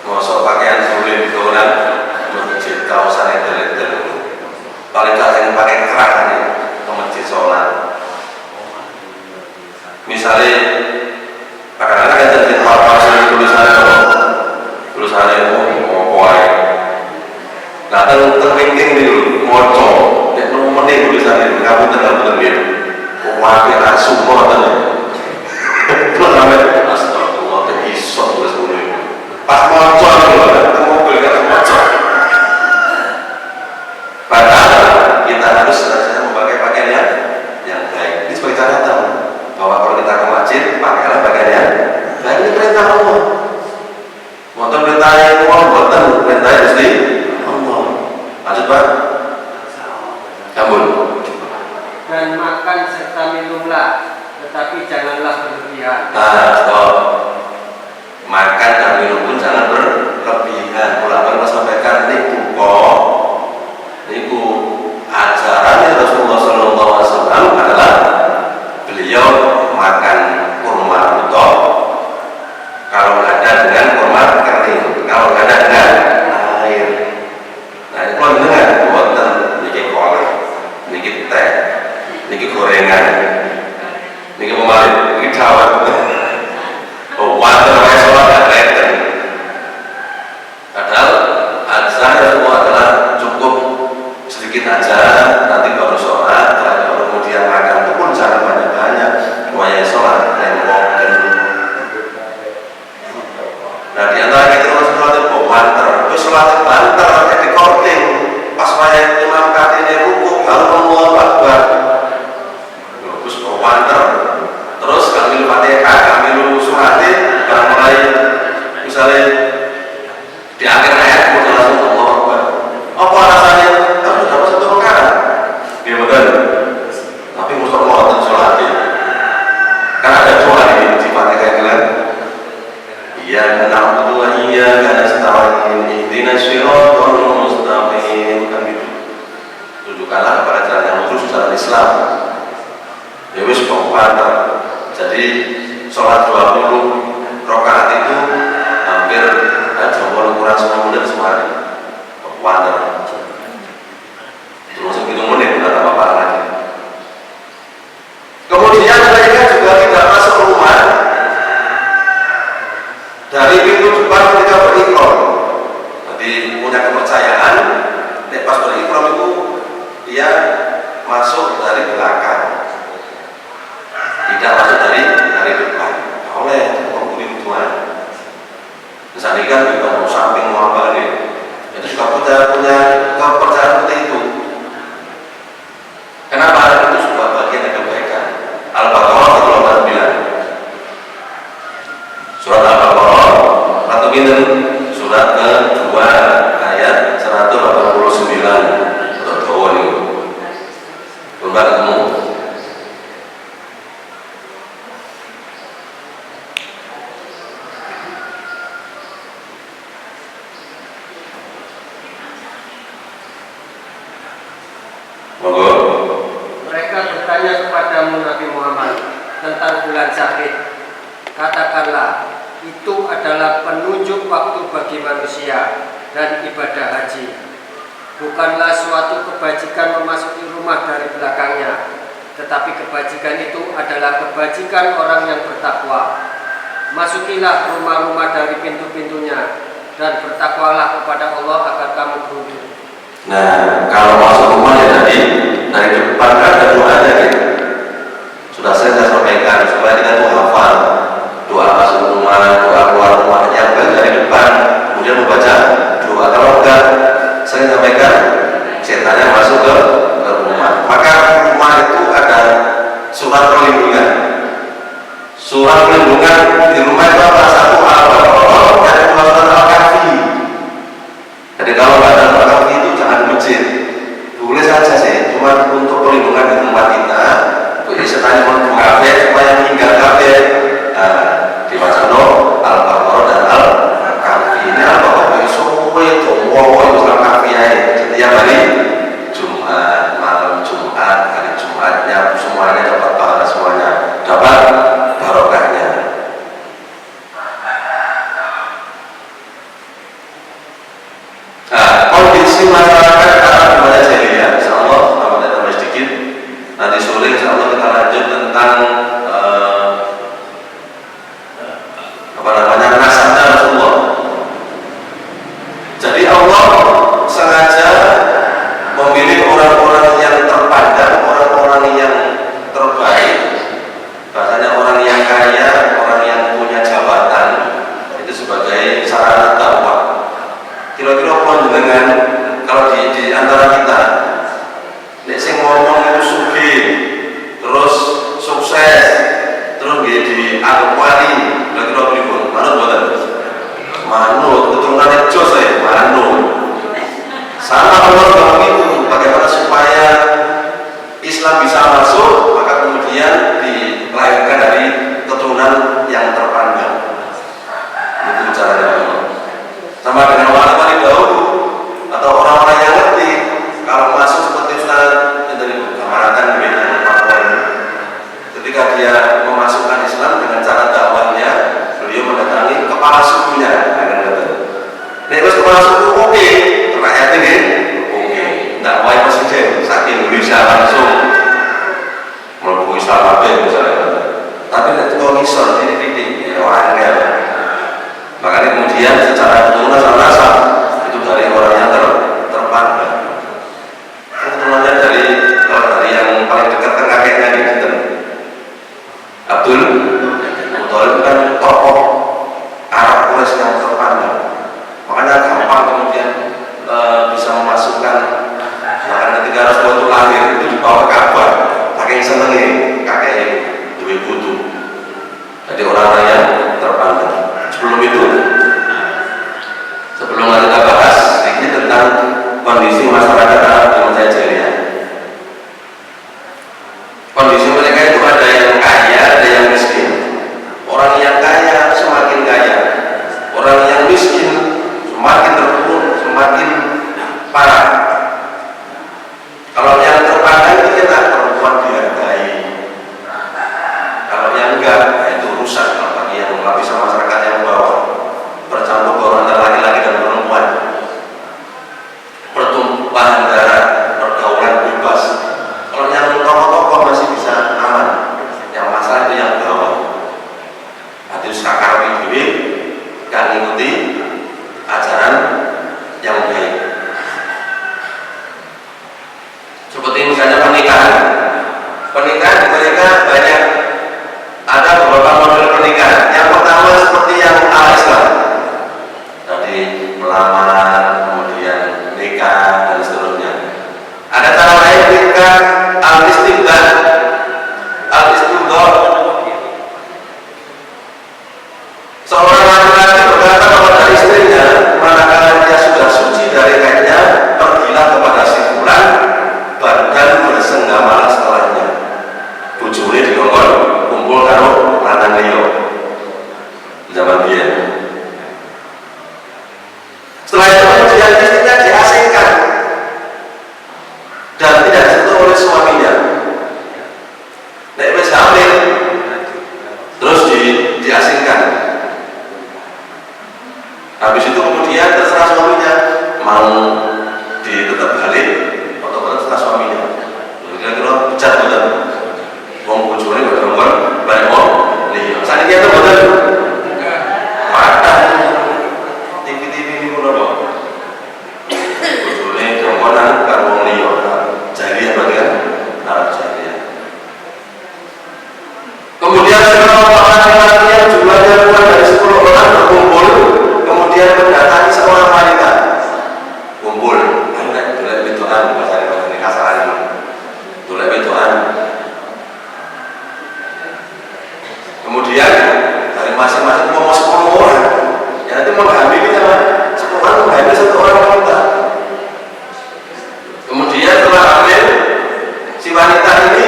Masuk pakaian sulit itu kan masjid kawasan edel-edel. Paling kalian pakai kerah nih ke masjid sholat. Misalnya kadang-kadang kita jadi hal-hal tulisannya mau kuai. Nah terpingging dulu, moco. Dia nomornya tulisannya kamu tenang dia. Kuai langsung mau tenang. Itu namanya astagfirullah terisok tulis ini. Pas moco itu mobil kan moco. Padahal kita harus senantiasa memakai pakaian yang baik. Ini sebagai catatan bahwa kalau kita ke masjid pakailah pakaian yang baik. Ini perintah Allah. Motor perintah serta minumlah, tetapi janganlah berlebihan. Stop. Makan dan minum pun jangan berlebihan. Ulama sampaikan niku ajaran Rasulullah SAW adalah beliau makan kurma utuh kalau nggak ada dengan kurma kering, kalau nggak ada dengan air. Nah itu kan dengan buatan niki kolak, niki teh, niki gorengan, niki pemalit, niki dawet. Water sholat dan reten. Padahal azan Rasulullah adalah cukup sedikit aja, nanti baru sholat, baru kemudian makan. Itu pun jangan banyak-banyak. Waya sholat lempoken. Nah di antara kita Rasulullah itu bawa banter. Itu sholat banter, jadi korting. Pas waya imam katanya rukuk, baru Allahu Akbar. Terus bawa banter. Terus kami Fatihah, kami suratin, kalau mulai misalnya di akhir ayat kemudian langsung Allahu Akbar. Apa rasanya? Kamu dapat satu perkara. Gimana? Tapi mesti mau sholatin. Kan ada doa di Fatihah kan? Iya, karena aku doa iya, karena setawin ihdinas shiratal mustaqim kan gitu. Tunjukkanlah kepada jalan yang lurus, jalan Islam. Ya wis pokoknya. Jadi sholat 20 rakaat itu hampir jauh kurang 10 menit sehari. Wajar. Termasuk itu menit tidak apa-apa lagi. Kemudian mereka juga tidak masuk rumah dari pintu depan ketika berikram. Jadi punya kepercayaan, pas berikram itu dia masuk dari belakang. Tidak masuk dari depan oleh penghuni Tuhan. Misalnya kan juga mau samping mau apa nih, itu juga punya kepercayaan seperti itu. Kenapa? Itu sebuah bagian dari kebaikan. Al-Baqarah 189. Surat Al-Baqarah surat kedua ayat 189. Untuk tahu nih, belum ketemu. Mereka bertanya kepadamu Nabi Muhammad tentang bulan Syahid. Katakanlah, itu adalah penunjuk waktu bagi manusia dan ibadah haji. Bukanlah suatu kebajikan memasuki rumah dari belakangnya, tetapi kebajikan itu adalah kebajikan orang yang bertakwa. Masukilah rumah-rumah dari pintu-pintunya dan bertakwalah kepada Allah agar kamu beruntung. Nah, kalau masuk rumah ya dari depan kan ada doanya gitu. Sudah saya sampaikan supaya kita tuh hafal doa masuk rumah, doa keluar rumah. Yang baik dari depan, kemudian membaca doa. Kalau enggak, saya sampaikan setannya masuk ke rumah. Maka rumah itu ada surat perlindungan. Surat perlindungan di rumah itu apa? Satu Al-Baqarah dan dua surat Al-Kahfi. Jadi kalau nggak ada Al-Kahfi itu jangan masjid. Boleh saja sih, cuma untuk perlindungan di tempat kita. Jadi setannya mau kafe supaya meninggal kafe. Dibaca Al-Baqarah dan Al-Kahfi. Ini Al-Baqarah itu semua itu Al-Kahfi aja. Setiap hari Jumat, malam Jumat, hari Jumatnya semuanya dapat pahala, semuanya dapat barokahnya. Kondisi masyarakat Arab di masa jahiliyah, insyaallah tambah sedikit. Nanti sore insyaallah kita lanjut tentang nasabnya Rasulullah. Jadi Allah sengaja memilih orang-orang yang terpandang, orang-orang yang terbaik. Bahasanya orang yang kaya, orang yang punya jabatan itu sebagai sarana dakwah. Kira-kira dengan kalau di antara kita, nek sing ngomong itu sugih, terus sukses, terus di anggap wali, kira-kira pripun? Manut boten? Manut, keturunannya jos ya, manut. Sama Allah dalam itu, bagaimana supaya Islam bisa masuk, maka mereka banyak ada beberapa model pernikahan. Yang pertama seperti yang al-Islam tadi, melamar, kemudian nikah dan seterusnya. Ada cara lain nikah al-istibdad, al-istibdad. Seorang laki-laki berkata kepada istrinya, manakala dia sudah suci dari haidnya, pergilah kepada si fulan, badan bersenggamalah setelahnya. Bojone dikongkon kumpul karo lanang liya. Zaman biyen. Setelah itu kemudian istrinya diasingkan dan tidak disentuh oleh suaminya. Nek wis hamil terus diasingkan. Habis itu kemudian terserah suaminya mau tetap balik atau terserah suaminya. Kira-kira pecat betul. Wong bojone kok dongkon balik wong liya. Saniki itu betul. Mata TV ini ngono kok. Bojone dongkonan karo wong liya. Jariah berarti kan? Jariah. Kemudian sekelompok laki-laki yang jumlahnya kurang dari 10 orang berkumpul, kemudian mendatangi seorang wanita. Kumpul, anak dolek wedokan, bahasa kasaran. Dolek wedokan. Kemudian dari masing-masing mau 10 orang, yang nanti menghamili sama 10 orang menghamili 1 orang wanita. Kemudian setelah hamil, si wanita ini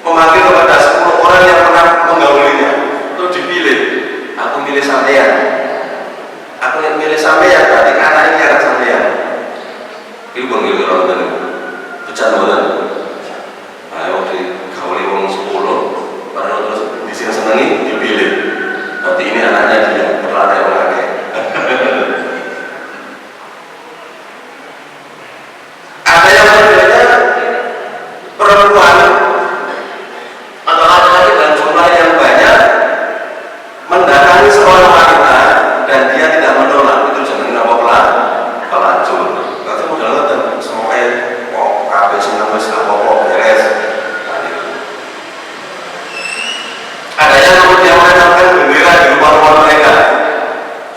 memanggil kepada 10 orang yang pernah menggaulinya untuk dipilih. Aku milih sampean. Aku yang milih sampean, berarti anak ini akan sampean. Itu panggil orang tadi. Pecat boten. Ayo digauli wong 10. Baru terus disini senengi dipilih. Berarti ini anaknya dia, berlaku yang lagi. Ada yang berbeda perempuan atau laki-laki dengan jumlah yang banyak mendatangi seorang wanita dan dia tidak menolak. Itu jangan apa pelacur. Nanti modalnya dan semuanya kok kabeh senang wis apa-apa beres. Ada yang kemudian menempelkan bendera di rumah-rumah mereka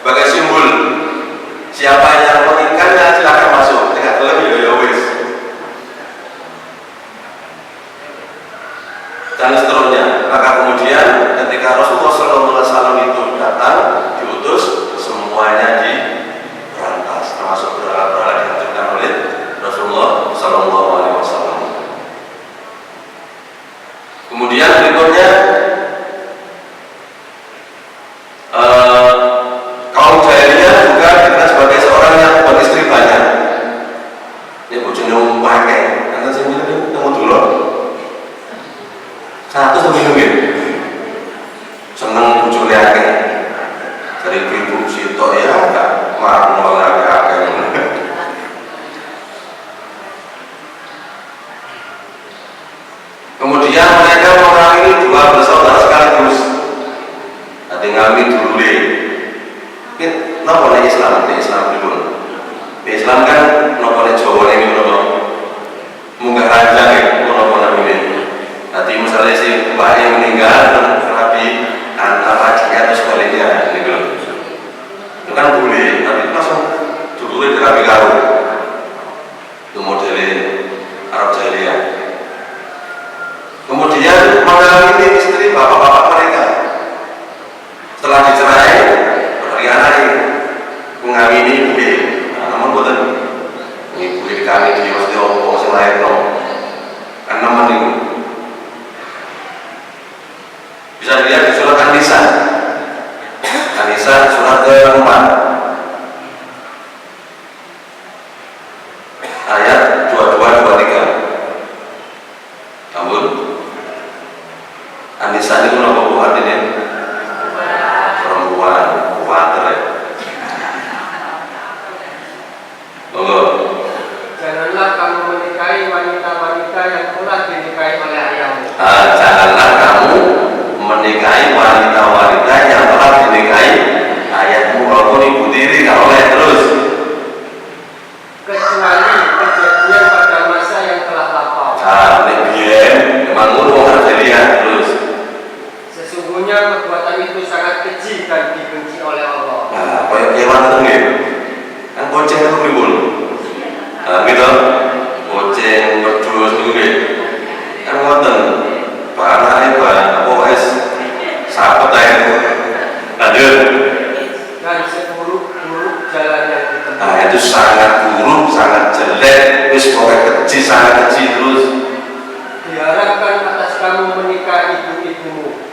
sebagai simbol siapa yang menginginkannya silakan masuk. Tidak lebih ya wis. Dan seterusnya. Maka kemudian ketika Rasulullah SAW itu datang diutus, semuanya diberantas, termasuk berhala-berhala dihancurkan oleh Rasulullah SAW. Kemudian berikutnya kaum jahiliyah juga dikenal sebagai seorang yang beristri banyak. Ini bojone pakai, nanti saya bilang temu dulu. Satu seminggu seneng bojone akeh. Dari ibu sitok ya enggak marung akeh. Kemudian mereka mengalami 2 bersaudara sekaligus. Nanti ngami dulu deh. Ini nopo nek Islam dulu. Islam kan nopo nek Jawa ini nopo. Munggah raja nopo namine. Nanti misalnya si mbak yang meninggal rabi antara dia atau sebaliknya gitu. Itu kan boleh, tapi langsung dulu dirabi karo. Itu modelnya Arab Jahiliyah. Kemudian mengalami istri bapak-bapak mereka. Setelah dicerai, beri anak ini mengamini ibu. Namun buatan ibu kami di Mesti Opo yang lain no. Kan nemen itu. Bisa dilihat di surat An-Nisa. An-Nisa surat ke-4 ayat 22-23. Namun An-Nisa itu apa artinya? Perempuan kuatir ya. Janganlah kamu menikahi wanita-wanita yang telah dinikahi oleh ayahmu. Janganlah kamu menikahi wanita-wanita yang telah dinikahi ayahmu, walaupun ibu tiri gak oleh terus. Kecuali kejadian pada masa yang telah lampau. Nek biyen memang ngono wong keji dan dibenci oleh Allah. Nah, kayak kewan itu nggih. Kan kucing itu pripun? Nah, gitu. Kucing, wedhus niku nggih. Kan ngoten. Panane apa wis sapet ae. Lanjut. Dan seburuk-buruk jalan yang ditempuh. Nah, itu sangat buruk, sangat jelek, wis pokoknya keji, sangat keji terus. Diharapkan atas kamu menikahi ibu-ibumu.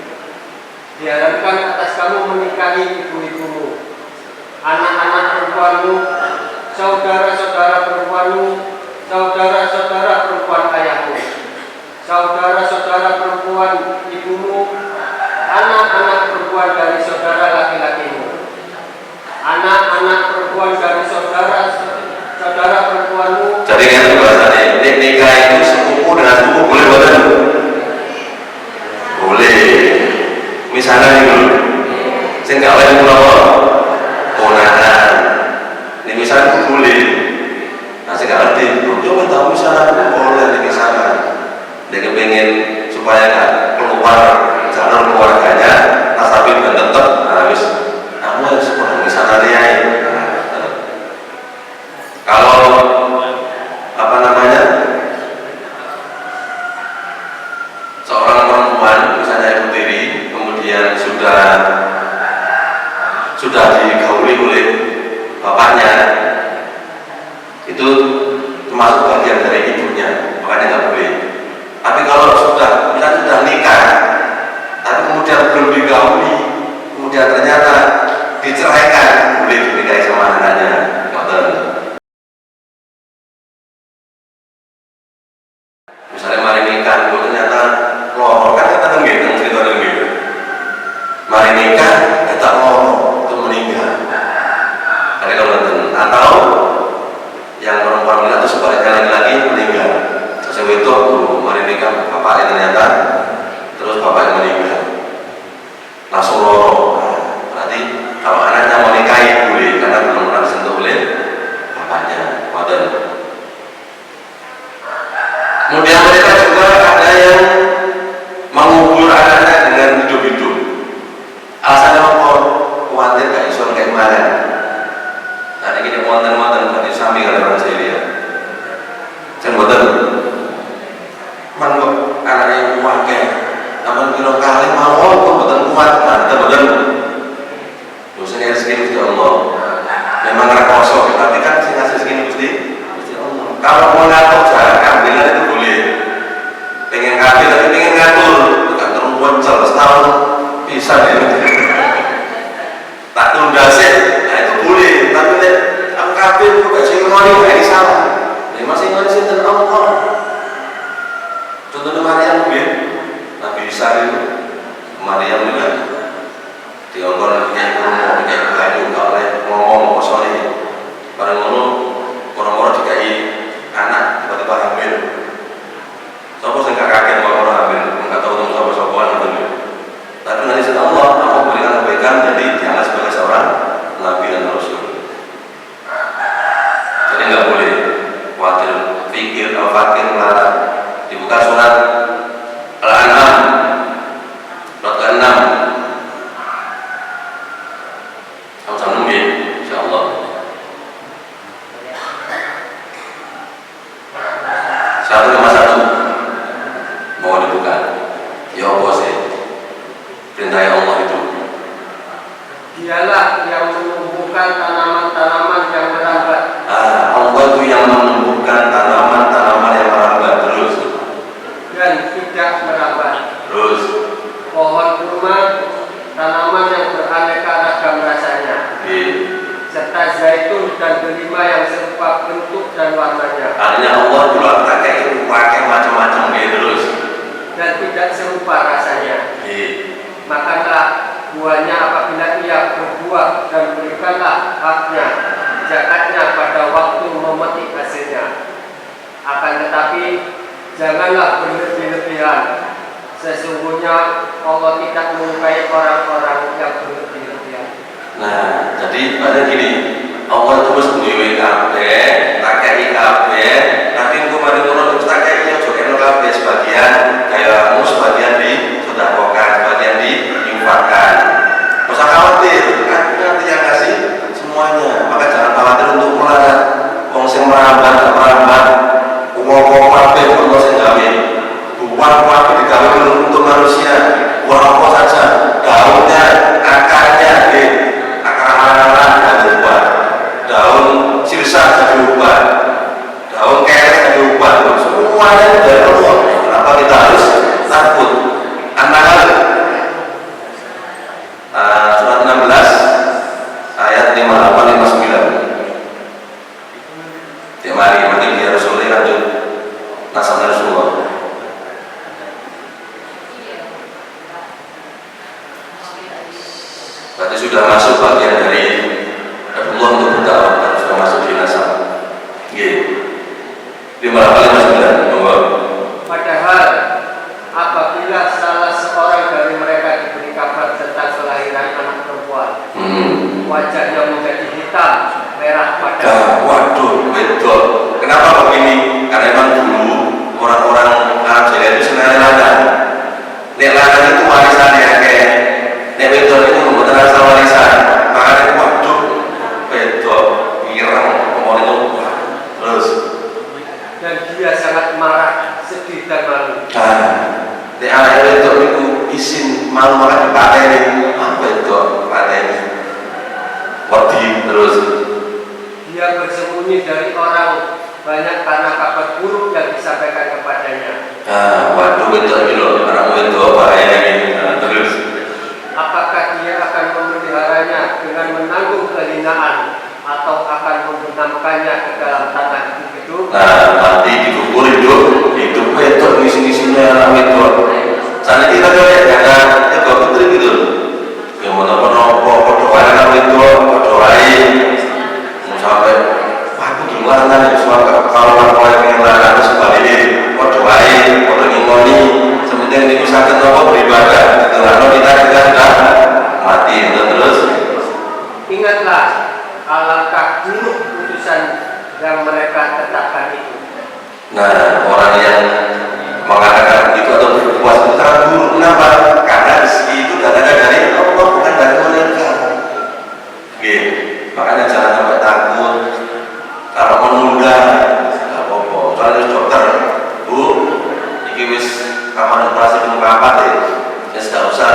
Diharapkan atas kamu menikahi ibu-ibumu, anak-anak perempuanmu, saudara-saudara perempuanmu, saudara-saudara perempuan ayahmu, saudara-saudara perempuan ibumu, anak-anak perempuan dari saudara laki-lakimu, anak-anak perempuan dari saudara perempuanmu. Jadi kan bahasanya nikah itu sepupu dengan sepupu boleh bukan? Boleh. Misalnya nih dulu, saya nggak boleh pulau ponakan. Ini misalnya itu boleh. Nah saya nggak ngerti. Coba tahu misalnya boleh nih misalnya. Dia kepengen supaya nggak keluar jalur keluarganya, nah tapi bukan tetap. Nah wis, kamu harus pulang misalnya dia. Kalau apa namanya seorang perempuan misalnya ibu tiri kemudian sudah digauli oleh bapaknya, itu termasuk bagian dari ibunya, makanya nggak boleh. Tapi kalau misalnya sudah nikah tapi kemudian belum digauli, kemudian ternyata diceraikan, boleh dinikahi sama anaknya. Misalnya mari nikah, ternyata loro kan kita gitu, cerita gitu. Mari nikah, kita loro itu meninggal. Karena kalau atau yang perempuan meninggal itu sebaliknya laki-laki meninggal. Terus itu mari nikah bapaknya ternyata, terus bapaknya meninggal, langsung loro. Berarti kalau anaknya mau nikahi boleh karena belum pernah disentuh oleh bapaknya. Kemudian mereka juga ada yang mengubur anaknya dengan hidup-hidup. Alasannya apa? Khawatir gak iso kayak kemarin. Nah ini wonten-wonten berarti sami kali orang Syria. Jangan boten. Man kok anaknya kuwake. Namun kira kali mawon kok boten kuat. Nah, boten. Dosane rezeki Gusti Allah. Memang rekoso, tapi kan sing ngasih rezeki Gusti Allah. Kalau mau ngatur jarak kambilan itu boleh. Pengen kambil tapi pengen ngatur, bukan terus setahun bisa deh. Tak tunda sih, nah itu boleh. Tapi aku kambil juga sing ngoni ini salah. Ini masih ngoni sinten Allah. Contohnya Maryam nggih. Nabi Isa itu Maryam itu kan diongkon punya ilmu, punya kayu, gak oleh ngomong kosong. Barang ngono orang-orang dikai anak tiba-tiba hamil. Sopo sing gak kaget kalau orang hamil, enggak tahu tentang sopo-sopoan gitu. Tapi nanti setelah Allah mau memberikan kebaikan, jadi dianggap sebagai seorang nabi dan rasul. Jadi nggak boleh khawatir, pikir, fakir, melarang. Dibuka surat Al-An'am surat ke-6. Kamu sama ya, insyaallah. Satu mau dibuka. Ya apa sih? Perintah Allah itu. Dialah yang menumbuhkan tanaman-tanaman yang merambat. Allah itu yang menumbuhkan tanaman-tanaman yang merambat terus Dan tidak merambat. Terus Pohon kurma, tanaman yang beraneka ragam rasanya. Serta zaitun dan delima yang serupa bentuk dan warnanya. artinya Allah juga pakai itu pakai macam-macam terus Dan tidak serupa rasanya. Makanlah buahnya apabila ia berbuah dan berikanlah haknya, zakatnya pada waktu memetik hasilnya. Akan tetapi janganlah berlebih-lebihan. Sesungguhnya Allah tidak menyukai orang-orang yang berlebih-lebihan. Nah jadi pada gini Allah terus mengiwi kabeh takai kabeh tapi kemarin turun terus takai yang juga kabeh sebagian kayak sebagian di sedekahkan, sebagian diinfakkan. Terus Berarti sudah masuk bagian dari Allah untuk berdakwah dan sudah masuk di nasab. Di malam kali masuk dan Padahal apabila salah seorang dari mereka diberi kabar tentang kelahiran anak perempuan, wajahnya menjadi hitam, merah padam. Waduh, betul. Kenapa begini? Karena memang dulu orang-orang Arab Jahiliyah itu senang ladang. Nek ladang itu warisan ya kayak nek betul itu membuat rasa warisan. Makanya waduh, betul, ireng, ngomong itu. Terus. Dan dia sangat marah, sedih dan malu. Nek anak betul itu isin malu malah dipatenin. Betul, patenin. Wadi terus. Dia bersembunyi dari orang banyak karena kabar buruk yang disampaikan kepadanya. Waduh itu loh, orang itu bahaya ini. Terus. Apakah dia akan memeliharanya dengan menanggung kehinaan atau akan membenamkannya ke dalam tanah itu? Nanti dikubur hidup itu ngisi-ngisinya orang itu. Sana kita ya ada putri gitu. Yang mana-mana doain orang itu, doain. Sampai aku di luar kan kalau orang yang larang sebaliknya kok doain, kok ngingoni sementing itu sakit apa beribadah kalau kita sudah mati terus. Ingatlah alangkah buruk putusan yang mereka tetapkan itu. Nah, orang yang mengatakan itu atau berpuas itu sangat buruk. Kenapa? Karena rezeki itu datangnya dari Allah, bukan dari mereka. Makanya jangan sampai takut. Kalau menunda, nggak apa-apa. Soalnya dokter, Bu, ini wis kamar operasi penuh kapan deh? Ya sudah usah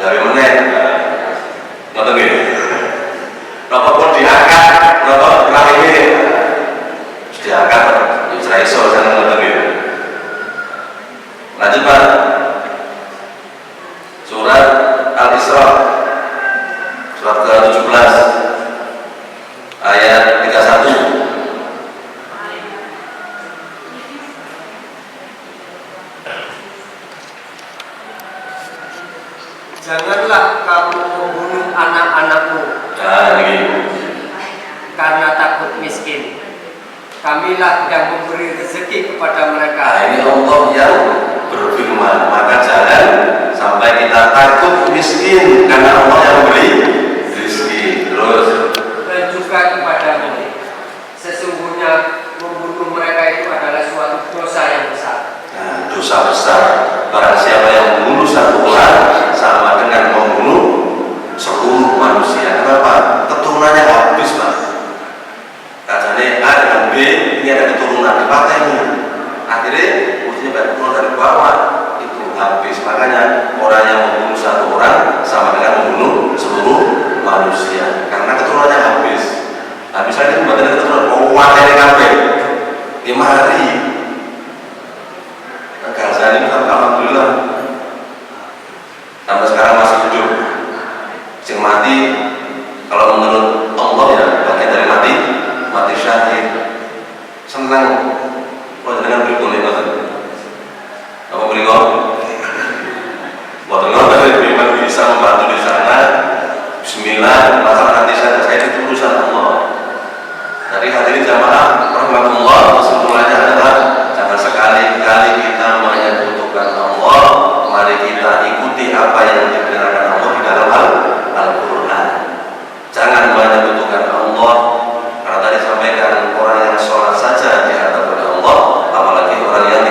dari menit. Nonton gini. Apapun diangkat, nonton kenapa ini? Diangkat, Israel jangan nonton gini. Lanjut Pak. Surat Al-Isra, surat ke-17. Ayat 31. Janganlah kamu membunuh anak-anakmu karena takut miskin. Kamilah yang memberi rezeki kepada mereka. Ini Allah yang berfirman, maka jangan sampai kita takut miskin karena Allah yang memberi rezeki. Terus Dan juga kepadamu, sesungguhnya membunuh mereka itu adalah suatu dosa yang besar. Dosa besar. Barang siapa yang membunuh satu orang sama dengan membunuh seluruh manusia. Kenapa? Keturunannya habis Pak. Katanya A dengan B ini ada keturunan dipateni. Akhirnya mestinya banyak keturunan dari bawah itu habis. Makanya orang yang membunuh satu orang sama dengan membunuh seluruh manusia. Karena keturunannya habis. Habis aja membuatnya keturunan. Watenya kabeh. 5 hari. Negara saya ini alhamdulillah sampai sekarang masih hidup. Sing mati kalau menurut Allah ya bagian dari mati syahid. Senang kalau dengan boleh apa beliau buat Allah memang bisa membantu di sana. Bismillah, masalah nanti saya itu urusan Allah. Jadi hadirin jamaah rahmatullah, kesimpulannya adalah jangan sekali-kali kita menyebutkan Allah. Mari kita ikuti apa yang dibenarkan Allah di dalam Al-Quran. Jangan menyebutkan Allah, karena tadi sampaikan orang yang sholat saja di hadapan Allah, apalagi orang yang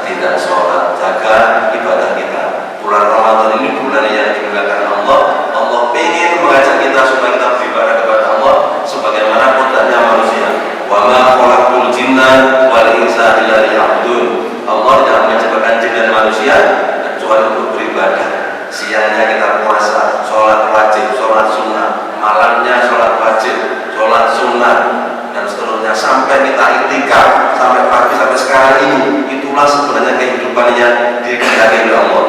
tidak sholat. Jaga ibadah kita. Bulan Ramadan ini bulan yang dimuliakan Allah. Allah ingin mengajak kita supaya kita beribadah kepada Allah sebagaimana kodratnya manusia. Wa ma khalaqtul jinna wal insa illa liya'budun. Allah tidak menciptakan jin dan manusia kecuali untuk beribadah. Siangnya kita puasa, sholat wajib, sholat sunnah, malamnya sholat wajib, sholat sunnah, dan seterusnya sampai kita iktikaf sampai pagi sampai sekarang ini. Itulah sebenarnya kehidupan yang dikehendaki oleh Allah.